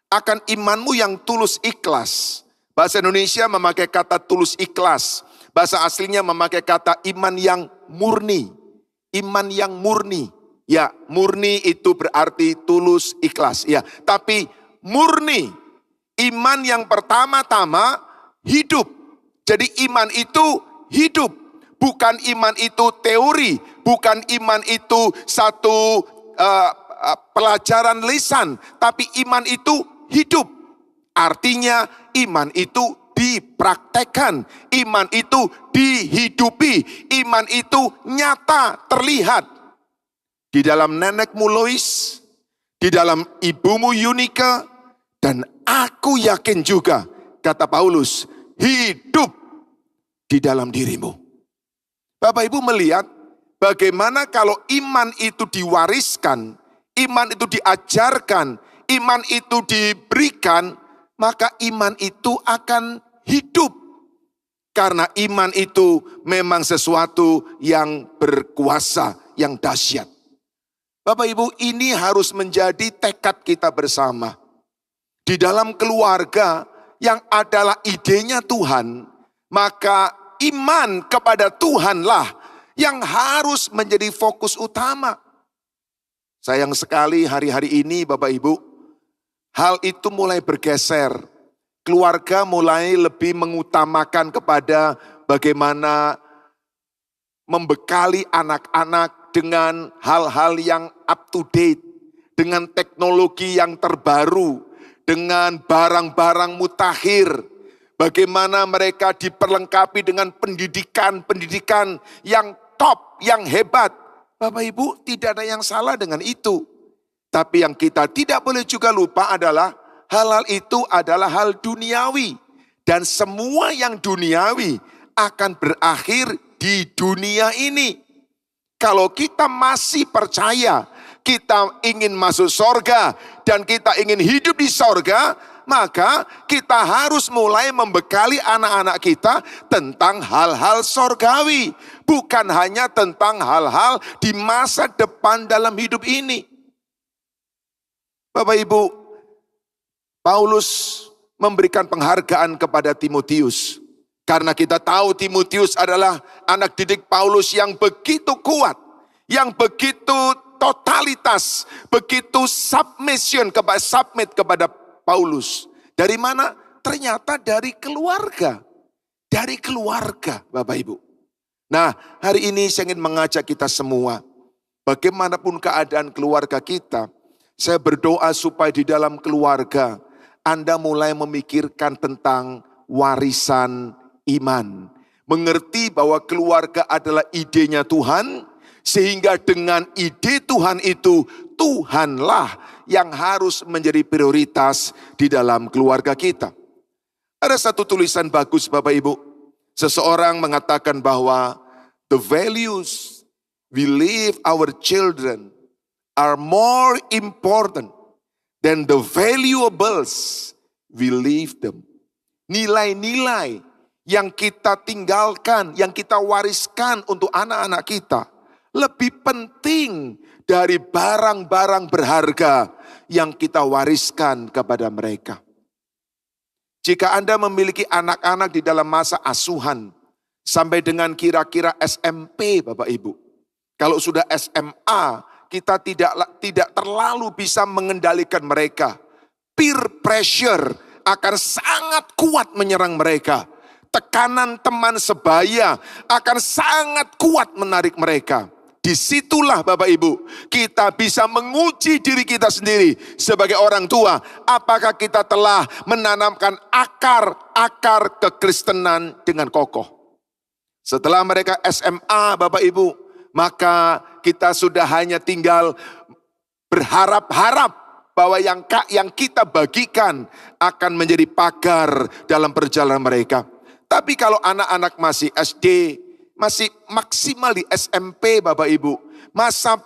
akan imanmu yang tulus ikhlas. Bahasa Indonesia memakai kata tulus ikhlas. Bahasa aslinya memakai kata iman yang murni. Iman yang murni. Ya, murni itu berarti tulus ikhlas. Ya, tapi murni. Iman yang pertama-tama hidup. Jadi iman itu hidup. Bukan iman itu teori, bukan iman itu satu pelajaran lisan, tapi iman itu hidup. Artinya iman itu dipraktekkan, iman itu dihidupi, iman itu nyata terlihat. Di dalam nenekmu Lois, di dalam ibumu Yunika, dan aku yakin juga, kata Paulus, hidup di dalam dirimu. Bapak Ibu melihat bagaimana kalau iman itu diwariskan, iman itu diajarkan, iman itu diberikan, maka iman itu akan hidup. Karena iman itu memang sesuatu yang berkuasa, yang dahsyat. Bapak Ibu, ini harus menjadi tekad kita bersama. Di dalam keluarga yang adalah idenya Tuhan, maka iman kepada Tuhanlah yang harus menjadi fokus utama. Sayang sekali hari-hari ini Bapak Ibu, hal itu mulai bergeser. Keluarga mulai lebih mengutamakan kepada bagaimana membekali anak-anak dengan hal-hal yang up to date, dengan teknologi yang terbaru, dengan barang-barang mutakhir. Bagaimana mereka diperlengkapi dengan pendidikan yang top, yang hebat. Bapak Ibu, tidak ada yang salah dengan itu. Tapi yang kita tidak boleh juga lupa adalah hal-hal itu adalah hal duniawi. Dan semua yang duniawi akan berakhir di dunia ini. Kalau kita masih percaya, kita ingin masuk sorga, dan kita ingin hidup di sorga, maka kita harus mulai membekali anak-anak kita tentang hal-hal sorgawi. Bukan hanya tentang hal-hal di masa depan dalam hidup ini. Bapak Ibu, Paulus memberikan penghargaan kepada Timotius. Karena kita tahu Timotius adalah anak didik Paulus yang begitu kuat, yang begitu totalitas, begitu submit kepada Paulus. Dari mana? Ternyata dari keluarga. Dari keluarga, Bapak Ibu. Nah, hari ini saya ingin mengajak kita semua, bagaimanapun keadaan keluarga kita, saya berdoa supaya di dalam keluarga Anda mulai memikirkan tentang warisan iman. Mengerti bahwa keluarga adalah idenya Tuhan, sehingga dengan ide Tuhan itu, Tuhanlah yang harus menjadi prioritas di dalam keluarga kita. Ada satu tulisan bagus Bapak Ibu. Seseorang mengatakan bahwa the values we leave our children are more important than the valuables we leave them. Nilai-nilai yang kita tinggalkan, yang kita wariskan untuk anak-anak kita, lebih penting dari barang-barang berharga yang kita wariskan kepada mereka. Jika Anda memiliki anak-anak di dalam masa asuhan, sampai dengan kira-kira SMP Bapak Ibu. Kalau sudah SMA, kita tidak terlalu bisa mengendalikan mereka. Peer pressure akan sangat kuat menyerang mereka. Tekanan teman sebaya akan sangat kuat menarik mereka. Disitulah Bapak Ibu, kita bisa menguji diri kita sendiri sebagai orang tua. Apakah kita telah menanamkan akar kekristenan dengan kokoh. Setelah mereka SMA Bapak Ibu, maka kita sudah hanya tinggal berharap-harap bahwa yang kita bagikan akan menjadi pagar dalam perjalanan mereka. Tapi kalau anak-anak masih SD, masih maksimal di SMP Bapak Ibu, masa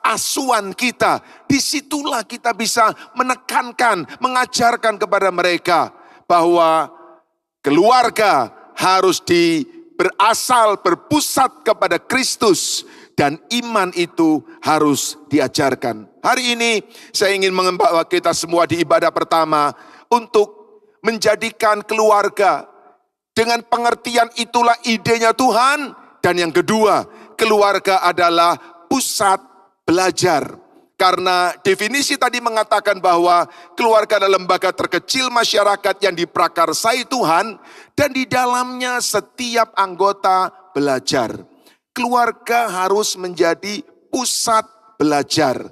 asuhan kita, disitulah kita bisa menekankan, mengajarkan kepada mereka bahwa keluarga harus berpusat kepada Kristus, dan iman itu harus diajarkan. Hari ini saya ingin membawa kita semua di ibadah pertama untuk menjadikan keluarga dengan pengertian itulah idenya Tuhan. Dan yang kedua, keluarga adalah pusat belajar. Karena definisi tadi mengatakan bahwa keluarga adalah lembaga terkecil masyarakat yang diprakarsai Tuhan dan di dalamnya setiap anggota belajar. Keluarga harus menjadi pusat belajar.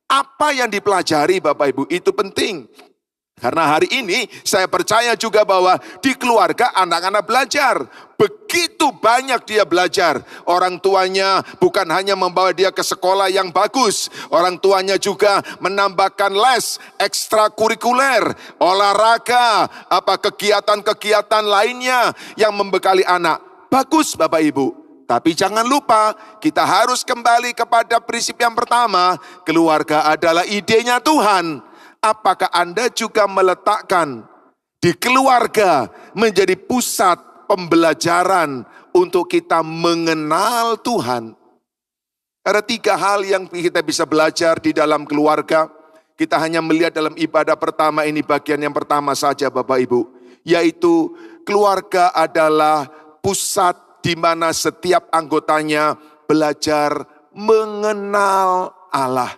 Apa yang dipelajari Bapak Ibu itu penting. Karena hari ini saya percaya juga bahwa di keluarga anak-anak belajar. Begitu banyak dia belajar. Orang tuanya bukan hanya membawa dia ke sekolah yang bagus. Orang tuanya juga menambahkan les, ekstrakurikuler, olahraga, kegiatan-kegiatan lainnya yang membekali anak. Bagus Bapak Ibu. Tapi jangan lupa kita harus kembali kepada prinsip yang pertama. Keluarga adalah idenya Tuhan. Apakah Anda juga meletakkan di keluarga menjadi pusat pembelajaran untuk kita mengenal Tuhan? Ada 3 hal yang kita bisa belajar di dalam keluarga. Kita hanya melihat dalam ibadah pertama ini bagian yang pertama saja Bapak Ibu. Yaitu keluarga adalah pusat di mana setiap anggotanya belajar mengenal Allah.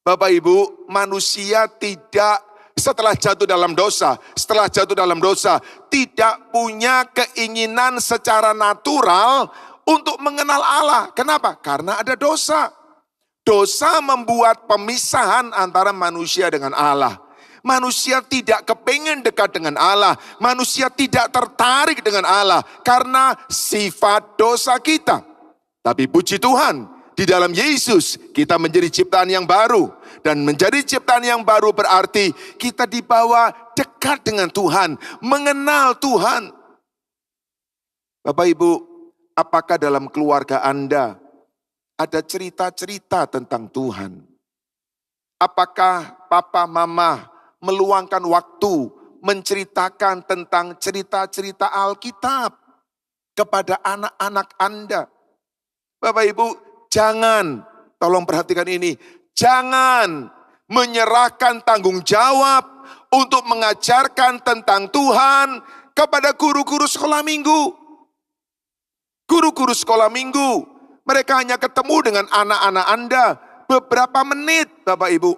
Bapak Ibu, manusia tidak setelah jatuh dalam dosa, tidak punya keinginan secara natural untuk mengenal Allah. Kenapa? Karena ada dosa. Dosa membuat pemisahan antara manusia dengan Allah. Manusia tidak kepingin dekat dengan Allah. Manusia tidak tertarik dengan Allah karena sifat dosa kita. Tapi puji Tuhan, di dalam Yesus kita menjadi ciptaan yang baru. Dan menjadi ciptaan yang baru berarti kita dibawa dekat dengan Tuhan. Mengenal Tuhan. Bapak Ibu, apakah dalam keluarga Anda ada cerita-cerita tentang Tuhan? Apakah papa mama meluangkan waktu menceritakan tentang cerita-cerita Alkitab kepada anak-anak Anda? Bapak Ibu, jangan, tolong perhatikan ini, jangan menyerahkan tanggung jawab untuk mengajarkan tentang Tuhan kepada guru-guru sekolah minggu. Guru-guru sekolah minggu, mereka hanya ketemu dengan anak-anak Anda beberapa menit, Bapak Ibu.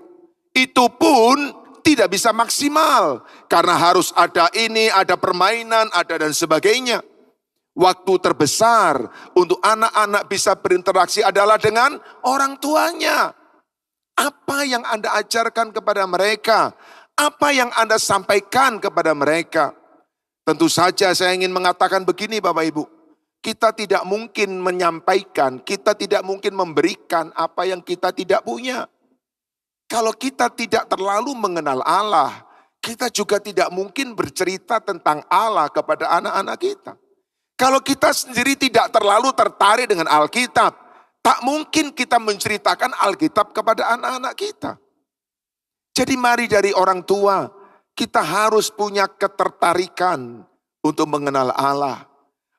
Itu pun tidak bisa maksimal, karena harus ada ini, ada permainan, ada dan sebagainya. Waktu terbesar untuk anak-anak bisa berinteraksi adalah dengan orang tuanya. Apa yang Anda ajarkan kepada mereka? Apa yang Anda sampaikan kepada mereka? Tentu saja saya ingin mengatakan begini Bapak Ibu. Kita tidak mungkin menyampaikan, kita tidak mungkin memberikan apa yang kita tidak punya. Kalau kita tidak terlalu mengenal Allah, kita juga tidak mungkin bercerita tentang Allah kepada anak-anak kita. Kalau kita sendiri tidak terlalu tertarik dengan Alkitab, tak mungkin kita menceritakan Alkitab kepada anak-anak kita. Jadi mari dari orang tua, kita harus punya ketertarikan untuk mengenal Allah.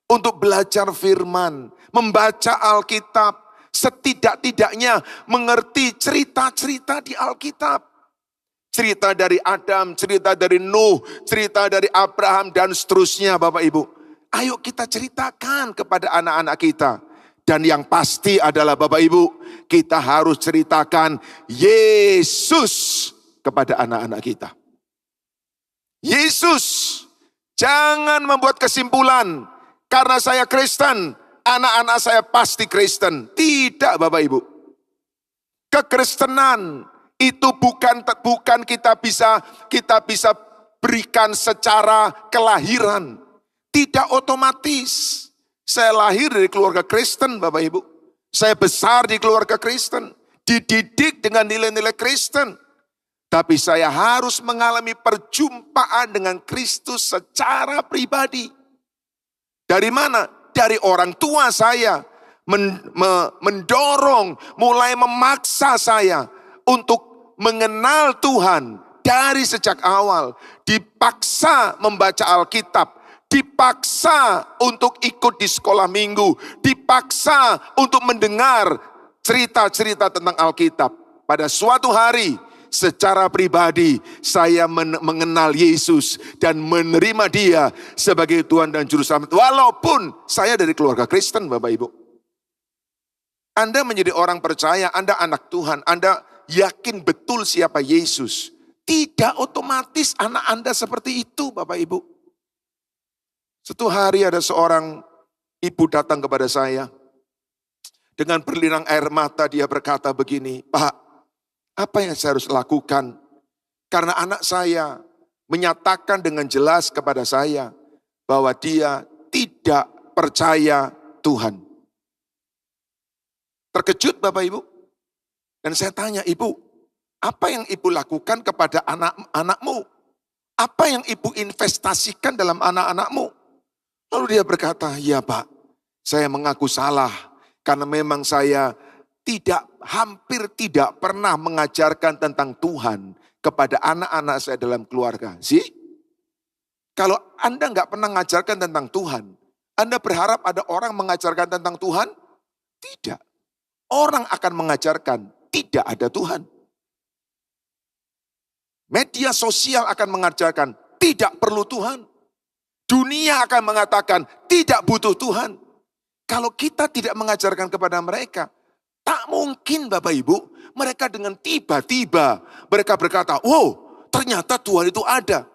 Untuk belajar firman, membaca Alkitab, setidak-tidaknya mengerti cerita-cerita di Alkitab. Cerita dari Adam, cerita dari Nuh, cerita dari Abraham dan seterusnya Bapak Ibu. Ayo kita ceritakan kepada anak-anak kita. Dan yang pasti adalah Bapak Ibu, kita harus ceritakan Yesus kepada anak-anak kita. Yesus, jangan membuat kesimpulan, karena saya Kristen, anak-anak saya pasti Kristen. Tidak Bapak Ibu. Kekristenan itu bukan kita bisa berikan secara kelahiran. Tidak otomatis. Saya lahir dari keluarga Kristen Bapak Ibu. Saya besar di keluarga Kristen. Dididik dengan nilai-nilai Kristen. Tapi saya harus mengalami perjumpaan dengan Kristus secara pribadi. Dari mana? Dari orang tua saya. Mendorong, mulai memaksa saya untuk mengenal Tuhan dari sejak awal. Dipaksa membaca Alkitab. Dipaksa untuk ikut di sekolah minggu. Dipaksa untuk mendengar cerita-cerita tentang Alkitab. Pada suatu hari, secara pribadi, saya mengenal Yesus dan menerima Dia sebagai Tuhan dan Juru Selamat. Walaupun saya dari keluarga Kristen, Bapak Ibu. Anda menjadi orang percaya, Anda anak Tuhan, Anda yakin betul siapa Yesus. Tidak otomatis anak Anda seperti itu, Bapak Ibu. Suatu hari ada seorang ibu datang kepada saya. Dengan berlinang air mata dia berkata begini, "Pak, apa yang saya harus lakukan? Karena anak saya menyatakan dengan jelas kepada saya bahwa dia tidak percaya Tuhan." Terkejut Bapak Ibu. Dan saya tanya, "Ibu, apa yang ibu lakukan kepada anak-anakmu? Apa yang ibu investasikan dalam anak-anakmu?" Lalu dia berkata, "Ya Pak, saya mengaku salah karena memang saya hampir tidak pernah mengajarkan tentang Tuhan kepada anak-anak saya dalam keluarga." Kalau Anda nggak pernah mengajarkan tentang Tuhan, Anda berharap ada orang mengajarkan tentang Tuhan? Tidak. Orang akan mengajarkan tidak ada Tuhan. Media sosial akan mengajarkan tidak perlu Tuhan. Dunia akan mengatakan tidak butuh Tuhan. Kalau kita tidak mengajarkan kepada mereka, tak mungkin Bapak Ibu, mereka dengan tiba-tiba mereka berkata, "Wow, ternyata Tuhan itu ada."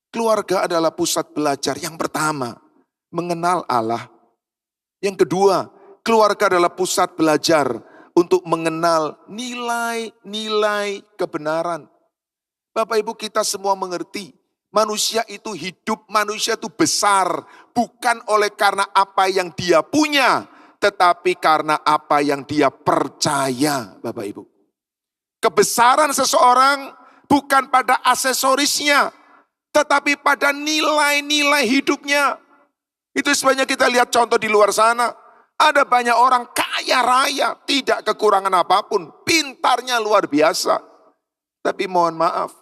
Keluarga adalah pusat belajar yang pertama, mengenal Allah. Yang kedua, keluarga adalah pusat belajar untuk mengenal nilai-nilai kebenaran. Bapak Ibu, kita semua mengerti, manusia itu hidup, manusia itu besar, bukan oleh karena apa yang dia punya, tetapi karena apa yang dia percaya, Bapak Ibu. Kebesaran seseorang bukan pada aksesorisnya, tetapi pada nilai-nilai hidupnya. Itu sebabnya kita lihat contoh di luar sana. Ada banyak orang kaya raya, tidak kekurangan apapun, pintarnya luar biasa. Tapi mohon maaf,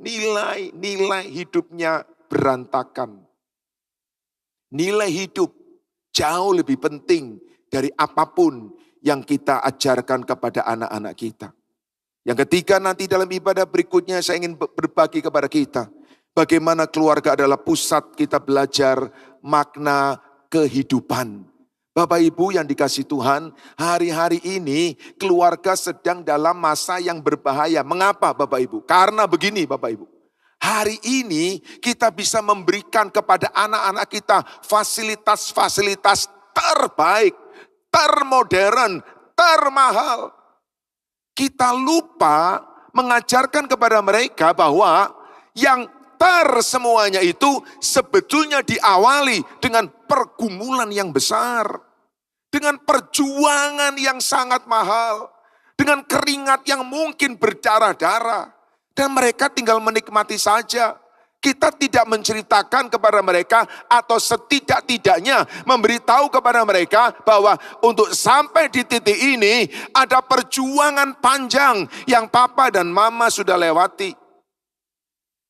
nilai-nilai hidupnya berantakan. Nilai hidup jauh lebih penting dari apapun yang kita ajarkan kepada anak-anak kita. Yang ketiga, nanti dalam ibadah berikutnya saya ingin berbagi kepada kita. Bagaimana keluarga adalah pusat kita belajar makna kehidupan. Bapak Ibu yang dikasih Tuhan, hari-hari ini keluarga sedang dalam masa yang berbahaya. Mengapa Bapak Ibu? Karena begini Bapak Ibu. Hari ini kita bisa memberikan kepada anak-anak kita fasilitas-fasilitas terbaik, termodern, termahal. Kita lupa mengajarkan kepada mereka bahwa yang semuanya itu sebetulnya diawali dengan pergumulan yang besar. Dengan perjuangan yang sangat mahal. Dengan keringat yang mungkin berdarah-darah. Dan mereka tinggal menikmati saja. Kita tidak menceritakan kepada mereka atau setidak-tidaknya memberitahu kepada mereka bahwa untuk sampai di titik ini ada perjuangan panjang yang papa dan mama sudah lewati.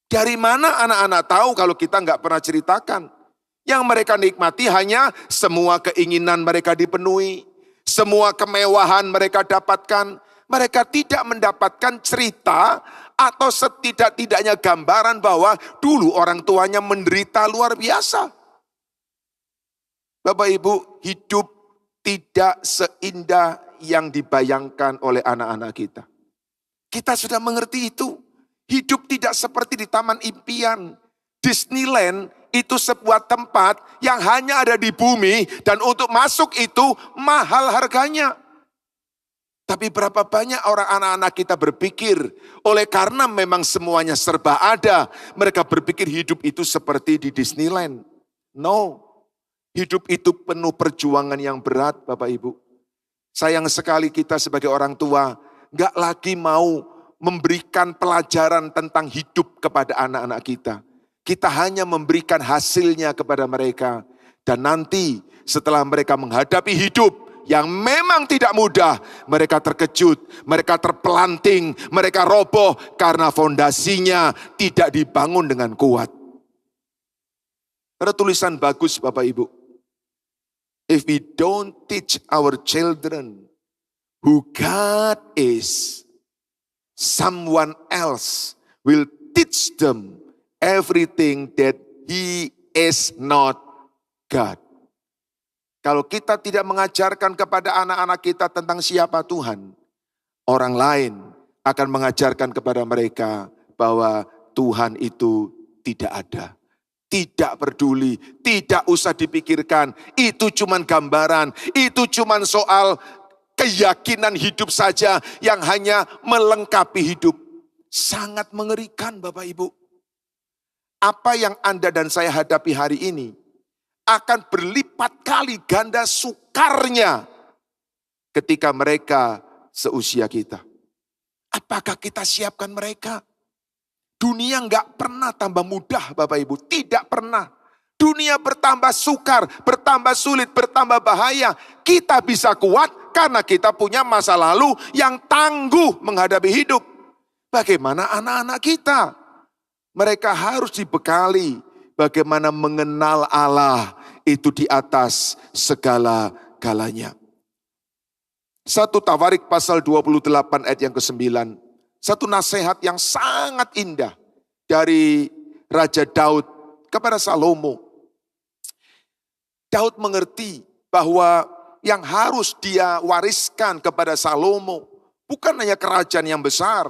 Dari mana anak-anak tahu kalau kita nggak pernah ceritakan? Yang mereka nikmati hanya semua keinginan mereka dipenuhi, semua kemewahan mereka dapatkan. Mereka tidak mendapatkan cerita atau setidak-tidaknya gambaran bahwa dulu orang tuanya menderita luar biasa. Bapak Ibu, hidup tidak seindah yang dibayangkan oleh anak-anak kita. Kita sudah mengerti itu. Hidup tidak seperti di Taman Impian. Disneyland itu sebuah tempat yang hanya ada di bumi dan untuk masuk itu mahal harganya. Tapi berapa banyak orang anak-anak kita berpikir, oleh karena memang semuanya serba ada, mereka berpikir hidup itu seperti di Disneyland. No, hidup itu penuh perjuangan yang berat Bapak Ibu. Sayang sekali kita sebagai orang tua, gak lagi mau memberikan pelajaran tentang hidup kepada anak-anak kita. Kita hanya memberikan hasilnya kepada mereka. Dan nanti setelah mereka menghadapi hidup yang memang tidak mudah, mereka terkejut, mereka terpelanting, mereka roboh karena fondasinya tidak dibangun dengan kuat. Ada tulisan bagus Bapak Ibu. If we don't teach our children who God is, someone else will teach them everything that He is not God. Kalau kita tidak mengajarkan kepada anak-anak kita tentang siapa Tuhan, orang lain akan mengajarkan kepada mereka bahwa Tuhan itu tidak ada. Tidak peduli, tidak usah dipikirkan. Itu cuman gambaran, itu cuman soal keyakinan hidup saja yang hanya melengkapi hidup. Sangat mengerikan Bapak Ibu. Apa yang Anda dan saya hadapi hari ini akan berlipat kali ganda sukarnya ketika mereka seusia kita. Apakah kita siapkan mereka? Dunia nggak pernah tambah mudah Bapak Ibu, tidak pernah. Dunia bertambah sukar, bertambah sulit, bertambah bahaya. Kita bisa kuat karena kita punya masa lalu yang tangguh menghadapi hidup. Bagaimana anak-anak kita? Mereka harus dibekali bagaimana mengenal Allah itu di atas segala-galanya. 1 Tawarik pasal 28 ayat yang ke-9. Satu nasihat yang sangat indah dari Raja Daud kepada Salomo. Daud mengerti bahwa yang harus dia wariskan kepada Salomo bukan hanya kerajaan yang besar,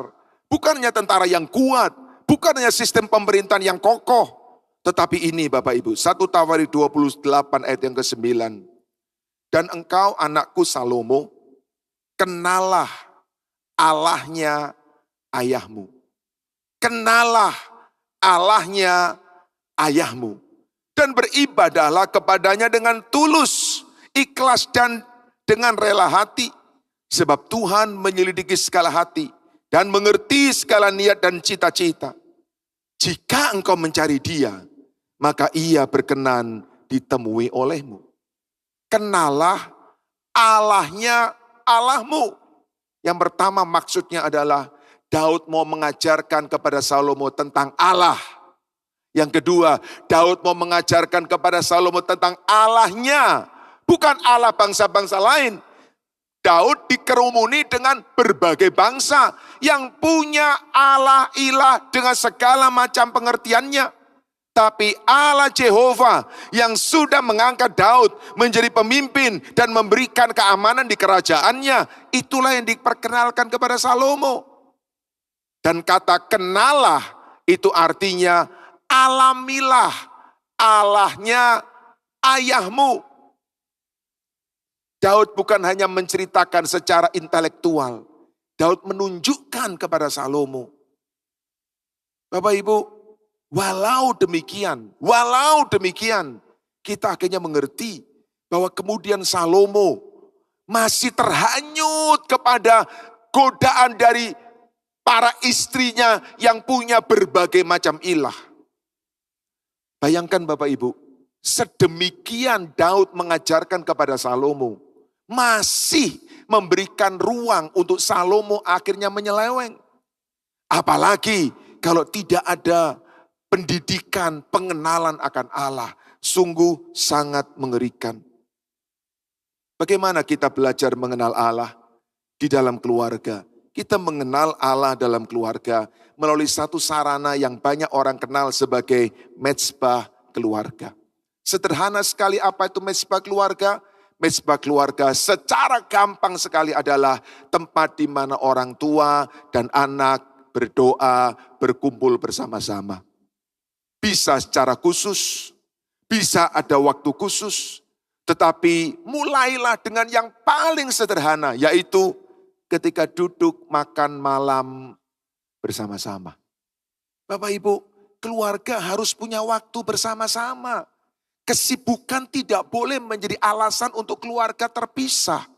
bukan hanya tentara yang kuat, bukan hanya sistem pemerintahan yang kokoh, tetapi ini Bapak Ibu, 1 Tawarik 28 ayat yang ke-9. Dan engkau anakku Salomo, kenalah Allahnya ayahmu. Kenalah Allahnya ayahmu. Dan beribadahlah kepadanya dengan tulus, ikhlas dan dengan rela hati. Sebab Tuhan menyelidiki segala hati dan mengerti segala niat dan cita-cita. Jika engkau mencari Dia, maka Ia berkenan ditemui olehmu. Kenalah Allahnya Allahmu. Yang pertama maksudnya adalah Daud mau mengajarkan kepada Salomo tentang Allah. Yang kedua, Daud mau mengajarkan kepada Salomo tentang Allahnya. Bukan Allah bangsa-bangsa lain. Daud dikerumuni dengan berbagai bangsa yang punya Allah ilah dengan segala macam pengertiannya. Tapi Allah Jehovah yang sudah mengangkat Daud menjadi pemimpin dan memberikan keamanan di kerajaannya, itulah yang diperkenalkan kepada Salomo. Dan kata kenalah itu artinya alamilah Allahnya ayahmu. Daud bukan hanya menceritakan secara intelektual. Daud menunjukkan kepada Salomo. Bapak Ibu, walau demikian, kita akhirnya mengerti bahwa kemudian Salomo masih terhanyut kepada godaan dari para istrinya yang punya berbagai macam ilah. Bayangkan Bapak Ibu, sedemikian Daud mengajarkan kepada Salomo, masih memberikan ruang untuk Salomo akhirnya menyeleweng. Apalagi kalau tidak ada pendidikan, pengenalan akan Allah, sungguh sangat mengerikan. Bagaimana kita belajar mengenal Allah di dalam keluarga? Kita mengenal Allah dalam keluarga melalui satu sarana yang banyak orang kenal sebagai mezbah keluarga. Sederhana sekali apa itu mezbah keluarga? Mezbah keluarga secara gampang sekali adalah tempat di mana orang tua dan anak berdoa, berkumpul bersama-sama. Bisa secara khusus, bisa ada waktu khusus, tetapi mulailah dengan yang paling sederhana, yaitu ketika duduk makan malam bersama-sama. Bapak Ibu, keluarga harus punya waktu bersama-sama. Kesibukan tidak boleh menjadi alasan untuk keluarga terpisah.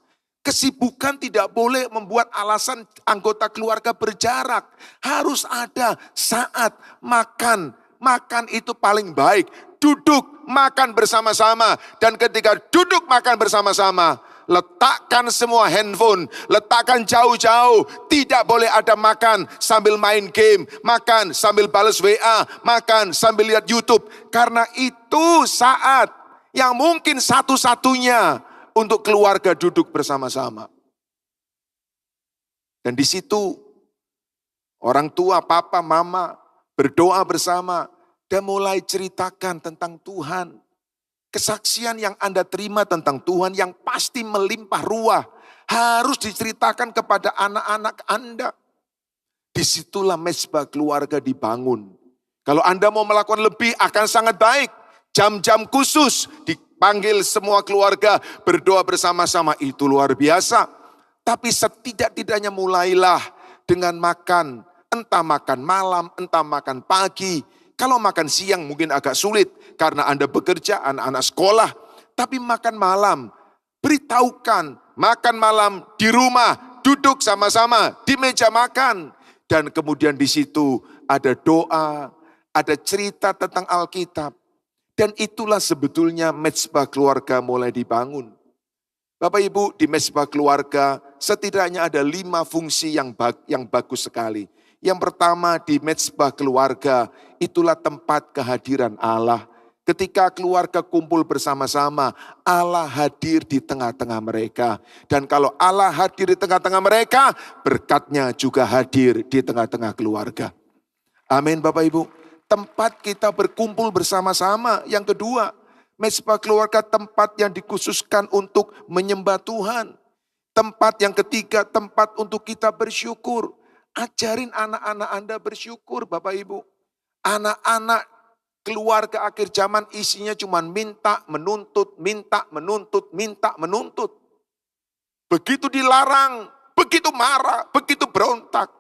Kesibukan tidak boleh membuat alasan anggota keluarga berjarak. Harus ada saat makan. Makan itu paling baik. Duduk makan bersama-sama. Dan ketika duduk makan bersama-sama, letakkan semua handphone, letakkan jauh-jauh. Tidak boleh ada makan sambil main game, makan sambil balas WA, makan sambil lihat YouTube. Karena itu saat yang mungkin satu-satunya untuk keluarga duduk bersama-sama. Dan di situ orang tua, papa, mama berdoa bersama dan mulai ceritakan tentang Tuhan. Kesaksian yang Anda terima tentang Tuhan yang pasti melimpah ruah. harus diceritakan kepada anak-anak Anda. Disitulah mezbah keluarga dibangun. Kalau Anda mau melakukan lebih akan sangat baik. Jam-jam khusus dipanggil semua keluarga berdoa bersama-sama, itu luar biasa. Tapi setidak-tidaknya mulailah dengan makan. Entah makan malam, entah makan pagi. Kalau makan siang mungkin agak sulit karena Anda bekerja, anak-anak sekolah. Tapi makan malam, beritahukan makan malam di rumah, duduk sama-sama di meja makan. Dan kemudian di situ ada doa, ada cerita tentang Alkitab. Dan itulah sebetulnya mezbah keluarga mulai dibangun. Bapak Ibu, di mezbah keluarga setidaknya ada 5 fungsi yang bagus sekali. Yang pertama, di mezbah keluarga itulah tempat kehadiran Allah. Ketika keluarga kumpul bersama-sama, Allah hadir di tengah-tengah mereka. Dan kalau Allah hadir di tengah-tengah mereka, berkatnya juga hadir di tengah-tengah keluarga. Amin Bapak Ibu. Tempat kita berkumpul bersama-sama. Yang kedua, mezbah keluarga tempat yang dikhususkan untuk menyembah Tuhan. Tempat yang ketiga, tempat untuk kita bersyukur. Ajarin anak-anak Anda bersyukur Bapak Ibu. Anak-anak keluarga akhir zaman isinya cuma minta, menuntut, minta, menuntut, minta, menuntut. Begitu dilarang, begitu marah, begitu berontak.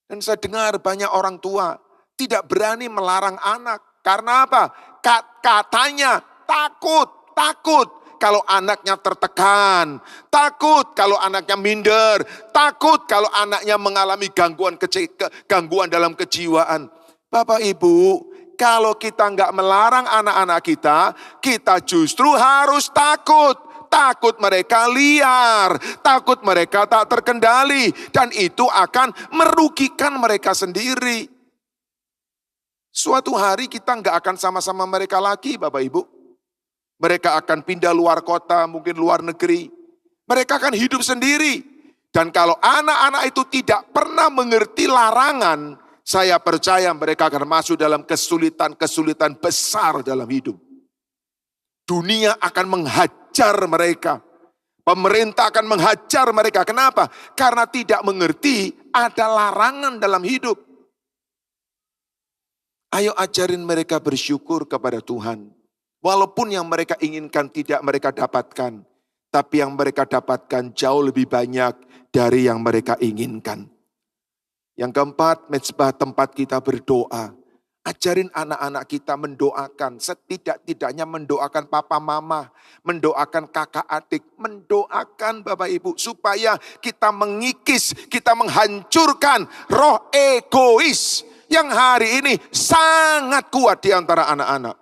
Dan saya dengar banyak orang tua tidak berani melarang anak. Karena apa? Katanya takut kalau anaknya tertekan, takut kalau anaknya minder, takut kalau anaknya mengalami gangguan dalam kejiwaan. Bapak Ibu, kalau kita nggak melarang anak-anak kita, kita justru harus takut. Takut mereka liar, takut mereka tak terkendali, dan itu akan merugikan mereka sendiri. Suatu hari kita nggak akan sama-sama mereka lagi, Bapak Ibu. Mereka akan pindah luar kota, mungkin luar negeri. Mereka akan hidup sendiri. Dan kalau anak-anak itu tidak pernah mengerti larangan, saya percaya mereka akan masuk dalam kesulitan-kesulitan besar dalam hidup. Dunia akan menghajar mereka. Pemerintah akan menghajar mereka. Kenapa? Karena tidak mengerti ada larangan dalam hidup. Ayo ajarin mereka bersyukur kepada Tuhan. Walaupun yang mereka inginkan tidak mereka dapatkan. Tapi yang mereka dapatkan jauh lebih banyak dari yang mereka inginkan. Yang keempat, mezbah tempat kita berdoa. Ajarin anak-anak kita mendoakan. Setidak-tidaknya mendoakan papa mama. Mendoakan kakak adik. Mendoakan Bapak Ibu. Supaya kita mengikis, kita menghancurkan roh egois. Yang hari ini sangat kuat di antara anak-anak.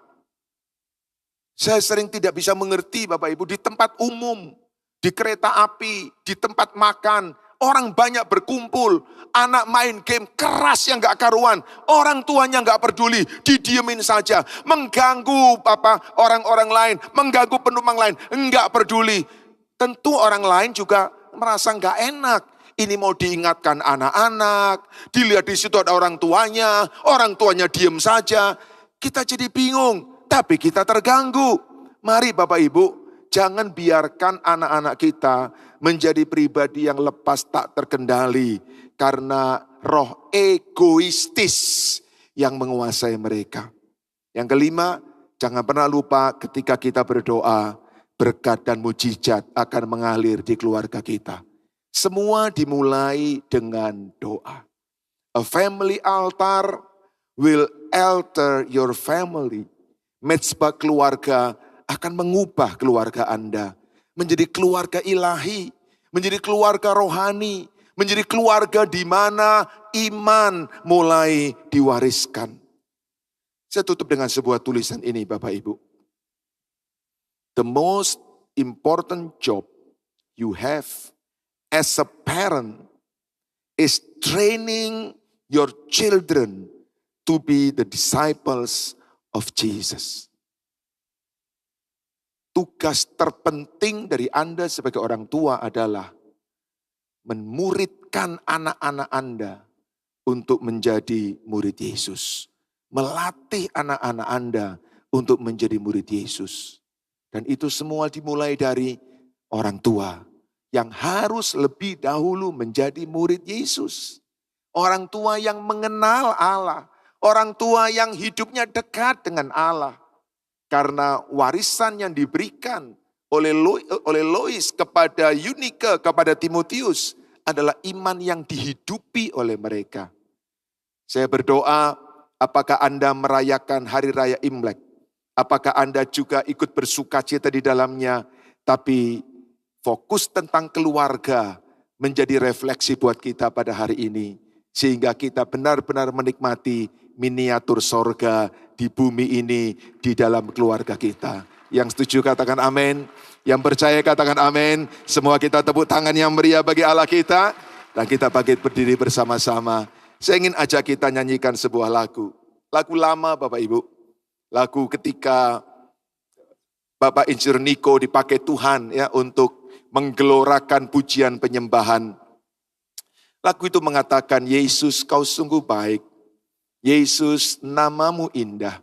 Saya sering tidak bisa mengerti Bapak Ibu, di tempat umum, di kereta api, di tempat makan, orang banyak berkumpul, anak main game keras yang gak karuan, orang tuanya gak peduli, didiemin saja, mengganggu orang-orang lain, mengganggu penumpang lain, enggak peduli. Tentu orang lain juga merasa gak enak. Ini mau diingatkan anak-anak, dilihat di situ ada orang tuanya diem saja. Kita jadi bingung, tapi kita terganggu. Mari Bapak Ibu, jangan biarkan anak-anak kita menjadi pribadi yang lepas tak terkendali. Karena roh egoistis yang menguasai mereka. Yang kelima, jangan pernah lupa ketika kita berdoa, berkat dan mujizat akan mengalir di keluarga kita. Semua dimulai dengan doa. A family altar will alter your family. Mezbah keluarga akan mengubah keluarga Anda. Menjadi keluarga ilahi, menjadi keluarga rohani, menjadi keluarga di mana iman mulai diwariskan. Saya tutup dengan sebuah tulisan ini Bapak Ibu. The most important job you have as a parent is training your children to be the disciples of Jesus. Tugas terpenting dari Anda sebagai orang tua adalah memuridkan anak-anak Anda untuk menjadi murid Yesus. Melatih anak-anak Anda untuk menjadi murid Yesus. Dan itu semua dimulai dari orang tua yang harus lebih dahulu menjadi murid Yesus. Orang tua yang mengenal Allah. Orang tua yang hidupnya dekat dengan Allah. Karena warisan yang diberikan oleh Lois kepada Eunike, kepada Timotius adalah iman yang dihidupi oleh mereka. Saya berdoa, apakah Anda merayakan hari raya Imlek? Apakah Anda juga ikut bersukacita di dalamnya? Tapi fokus tentang keluarga menjadi refleksi buat kita pada hari ini. Sehingga kita benar-benar menikmati miniatur sorga di bumi ini, di dalam keluarga kita. Yang setuju katakan amin. Yang percaya katakan amin. Semua kita tepuk tangan yang meriah bagi Allah kita. Dan kita bangkit berdiri bersama-sama. Saya ingin ajak kita nyanyikan sebuah lagu. Lagu lama Bapak Ibu. Lagu ketika Bapak Insinyur Niko dipakai Tuhan ya untuk menggelorakan pujian penyembahan. Lagu itu mengatakan, Yesus kau sungguh baik. Yesus namamu indah.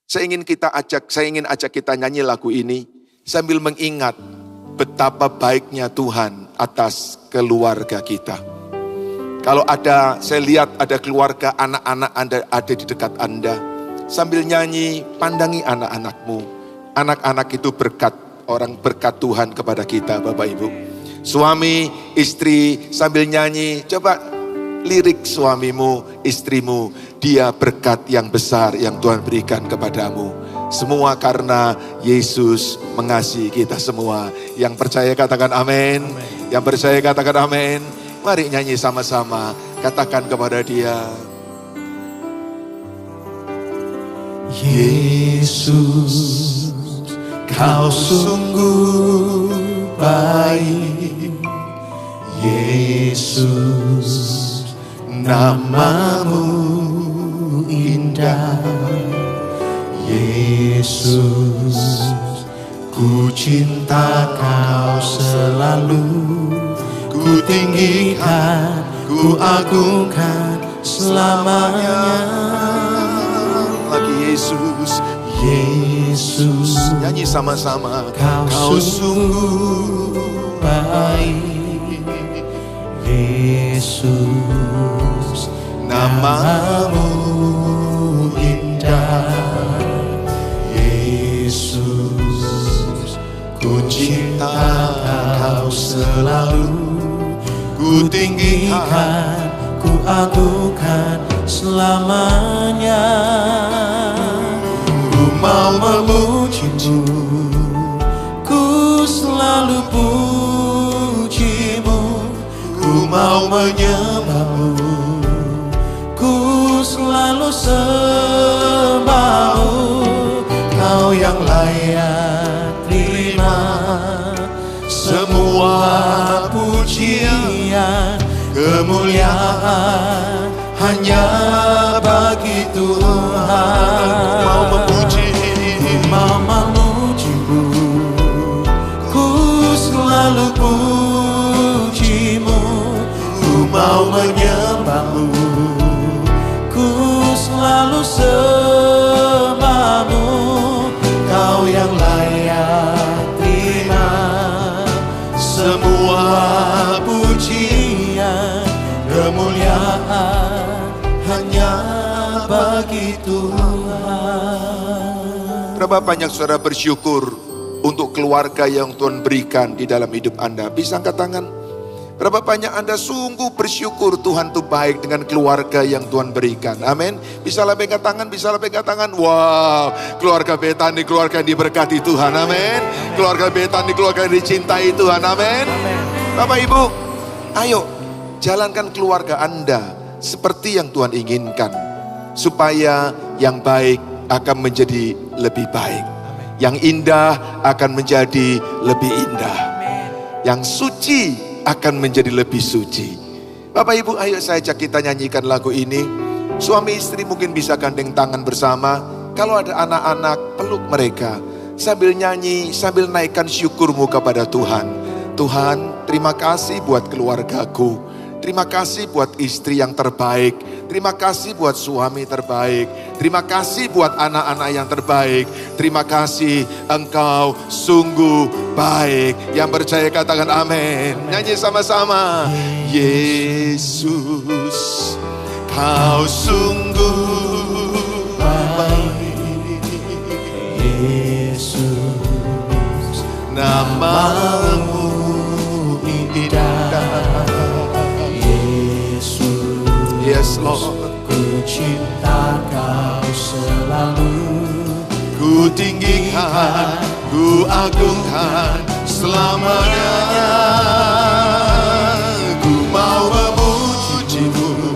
Saya ingin ajak kita nyanyi lagu ini sambil mengingat betapa baiknya Tuhan atas keluarga kita. Kalau saya lihat ada keluarga anak-anak Anda ada di dekat Anda. Sambil nyanyi, pandangi anak-anakmu. Anak-anak itu berkat Tuhan kepada kita Bapak Ibu. Suami, istri sambil nyanyi, coba lirik suamimu, istrimu. Dia berkat yang besar yang Tuhan berikan kepadamu. Semua karena Yesus mengasihi kita semua. Yang percaya katakan amin. Yang percaya katakan amin. Mari nyanyi sama-sama. Katakan kepada dia. Yesus, kau sungguh baik. Yesus, namamu indah. Yesus, ku cinta kau selalu. Ku tinggikan, ku agungkan selamanya. Lagi Yesus. Yesus, Nyanyi sama-sama. kau sungguh baik. Yesus, namamu indah. Yesus, ku cinta kau selalu. Ku tinggikan, ku agungkan selamanya. Ku mau memujimu, ku selalu pujimu. Ku mau menyembahmu, ku selalu sembahmu. Kau yang layak terima semua pujian, kemuliaan hanya bagi Tuhan. Mau memuji, mau memujimu, ku selalu pujimu. Ku mau menyembahmu, ku selalu sembahmu. Kau yang layak terima semua pujian, kemuliaan hanya bagi Tuhan. berapa banyak saudara bersyukur untuk keluarga yang Tuhan berikan di dalam hidup Anda? Bisa angkat tangan. Berapa banyak Anda sungguh bersyukur Tuhan itu baik dengan keluarga yang Tuhan berikan. Amin. Bisa lebih angkat tangan, bisa lebih angkat tangan. Wow, keluarga Betani, keluarga yang diberkati Tuhan. Amin. Keluarga Betani, keluarga yang dicintai Tuhan. Amin. Bapak Ibu, ayo jalankan keluarga Anda seperti yang Tuhan inginkan. Supaya yang baik akan menjadi lebih baik. Yang indah akan menjadi lebih indah. Yang suci akan menjadi lebih suci. Bapak Ibu, ayo saya ajak kita nyanyikan lagu ini. Suami istri mungkin bisa gandeng tangan bersama. Kalau ada anak-anak, peluk mereka. Sambil nyanyi, sambil naikkan syukurmu kepada Tuhan. Tuhan, terima kasih buat keluargaku. Terima kasih buat istri yang terbaik. Terima kasih buat suami terbaik. Terima kasih buat anak-anak yang terbaik. Terima kasih, Engkau sungguh baik. Yang percaya katakan amin. Nyanyi sama-sama. Yesus, Kau sungguh baik. Yesus, Namamu indah. Yesus, Yes Lord. ku cinta Kau selalu. Ku tinggikan, ku agungkan selamanya. Ku mau memuji-Mu,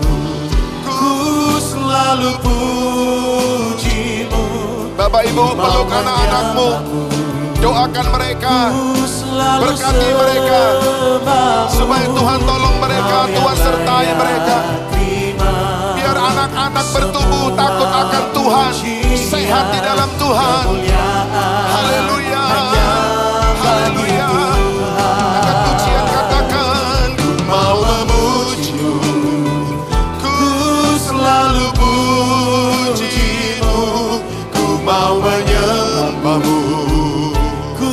ku selalu puji-Mu. Bapak Ibu, peluk anak-anakmu, doakan mereka, berkati mereka, supaya Tuhan tolong mereka, Tuhan sertai mereka. Biar anak-anak bertumbuh takut akan Tuhan, sehat di dalam Tuhan. Haleluya, haleluya. Angkat pujian, katakan, ku mau memuji-Mu, ku selalu puji-Mu, ku mau menyembah-Mu, Ku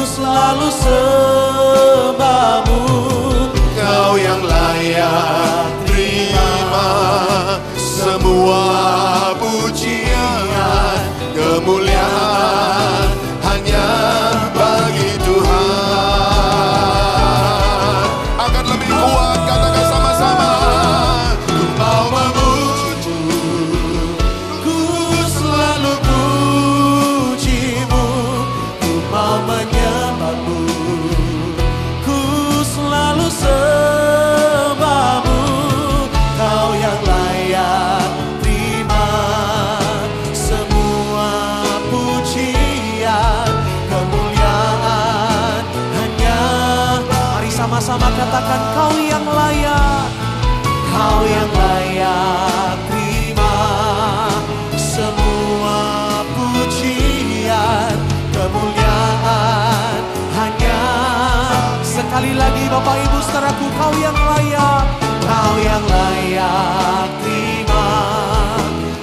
selalu sembah-Mu. Kau yang layak terima semua pujian, kemuliaan hanya bagi Tuhan. Akan lebih kuat, katakan sama-sama. Ku mau memuji-Mu, Ku selalu puji-Mu, ku mau menyembah-Mu, ku selalu sembah-Mu. Kau yang layak terima semua pujian, kemuliaan hanya. Mari sama-sama katakan, Kau yang layak. Kau yang layak terima semua pujian, kemuliaan hanya. Sekali lagi Bapak Ibu saudaraku, Kau yang layak. Kau yang layak terima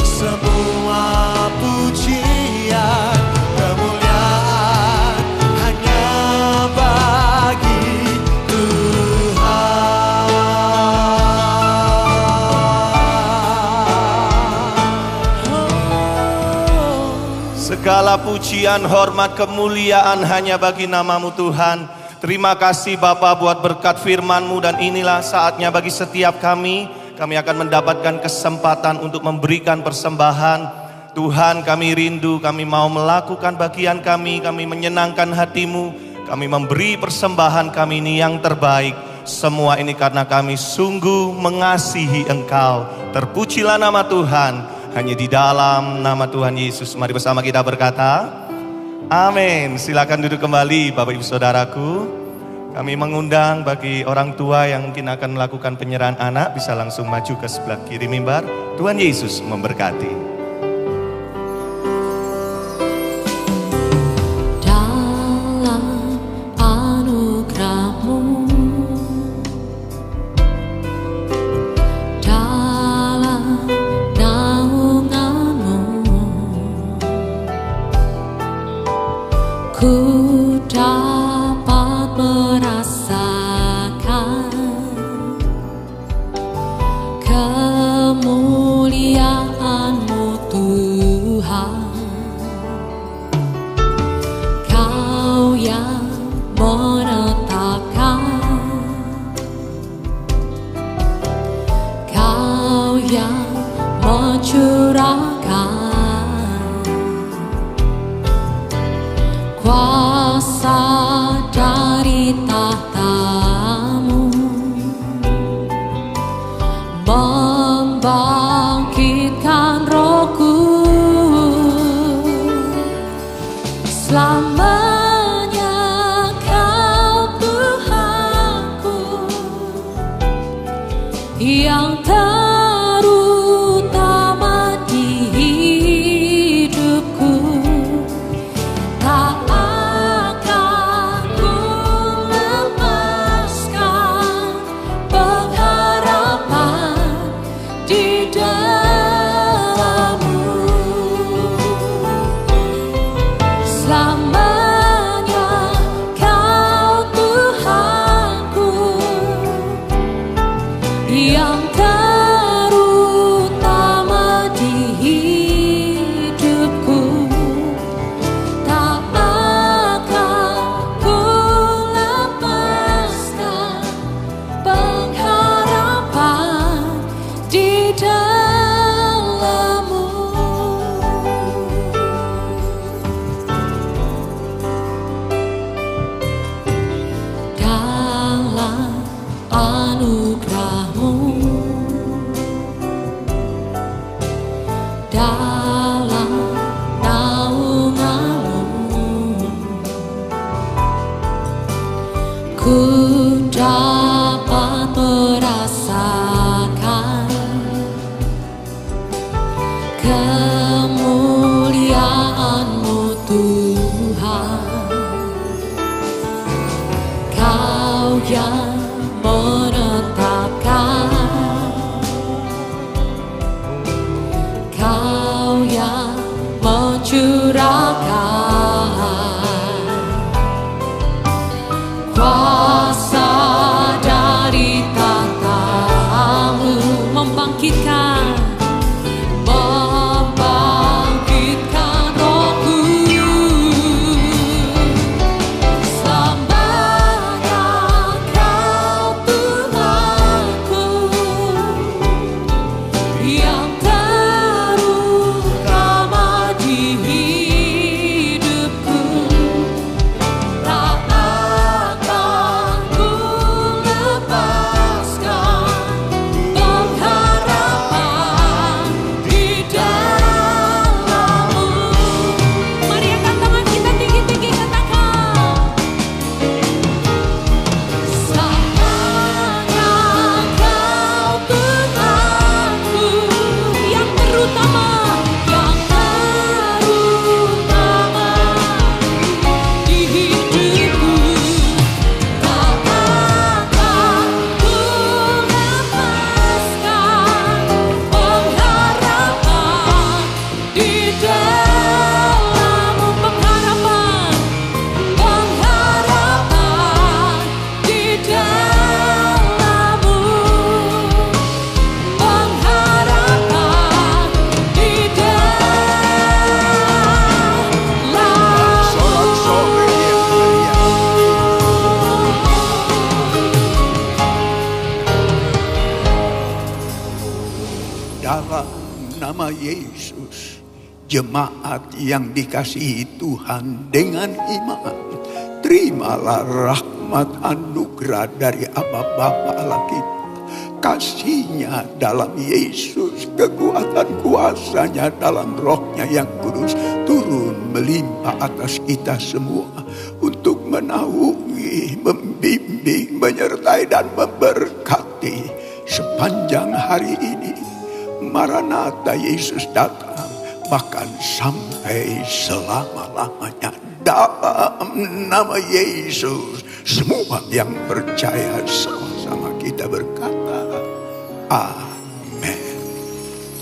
semua pujian, kemuliaan hanya bagi Segala pujian, hormat, kemuliaan hanya bagi nama-Mu Tuhan. Terima kasih Bapa buat berkat firman-Mu, dan inilah saatnya bagi setiap kami akan mendapatkan kesempatan untuk memberikan persembahan. Tuhan, kami rindu, kami mau melakukan bagian kami menyenangkan hati-Mu, kami memberi persembahan kami ini yang terbaik. Semua ini karena kami sungguh mengasihi Engkau. Terpujilah nama Tuhan, hanya di dalam nama Tuhan Yesus. Mari bersama kita berkata, amin. Silakan duduk kembali Bapak Ibu Saudaraku. Kami mengundang bagi orang tua yang mungkin akan melakukan penyerahan anak, bisa langsung maju ke sebelah kiri mimbar. Tuhan Yesus memberkati. Dalam anugerah-Mu, dalam naungan-Mu, ku dapat merasakan kemuliaan-Mu Tuhan. Kau yang menetapkan, Kau yang mencurahkan kuasa dari tahta-Mu, membangkitkan rohku. Selamanya Kau Tuhanku, yang terutama di hidupku. Tak akan ku lepaskan pengharapan di dalam-Mu. Selamanya Kau Tuhanku, yang terutama di hidupku. Tak akan ku lepaskan pengharapan di dalam-Mu. Dalam anugerah-Mu, dalam naungan-Mu, ku dapat merasakan kemuliaan-Mu Tuhan. Kau yang menetapkan, Kau yang mencurahkan kuasa dari tahta-Mu, membangkitkan Roh-Ku. Selamanya Kau Tuhanku, yang terutama di hidupku. Tak akan ku lepaskan pengharapan di dalam-Mu. Mari angkat tangan kita tinggi-tinggi, katakan. Selamanya Kau Tuhanku, yang terutama di hidupku. Tak akan ku lepaskan pengharapan di dalam-Mu. Pengharapan di dalam-Mu. Pengharapan di Dalam nama Yesus, jemaat yang dikasihi Tuhan dengan iman, terimalah rahmat anugerah dari Allah Bapa Allah kita. Kasih-Nya dalam Yesus, kekuatan kuasa-Nya dalam Roh-Nya yang kudus turun melimpah atas kita semua untuk menaungi, membimbing, menyertai dan memberkati sepanjang hari ini. Maranatha, Yesus datang, bahkan sampai selama-lamanya. Dalam nama Yesus, semua yang percaya sama-sama kita berkata amin.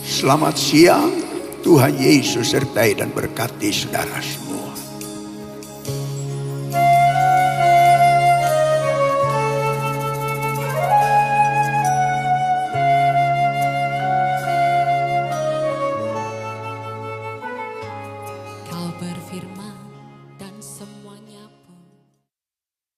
Selamat siang, Tuhan Yesus sertai dan berkati saudara semua.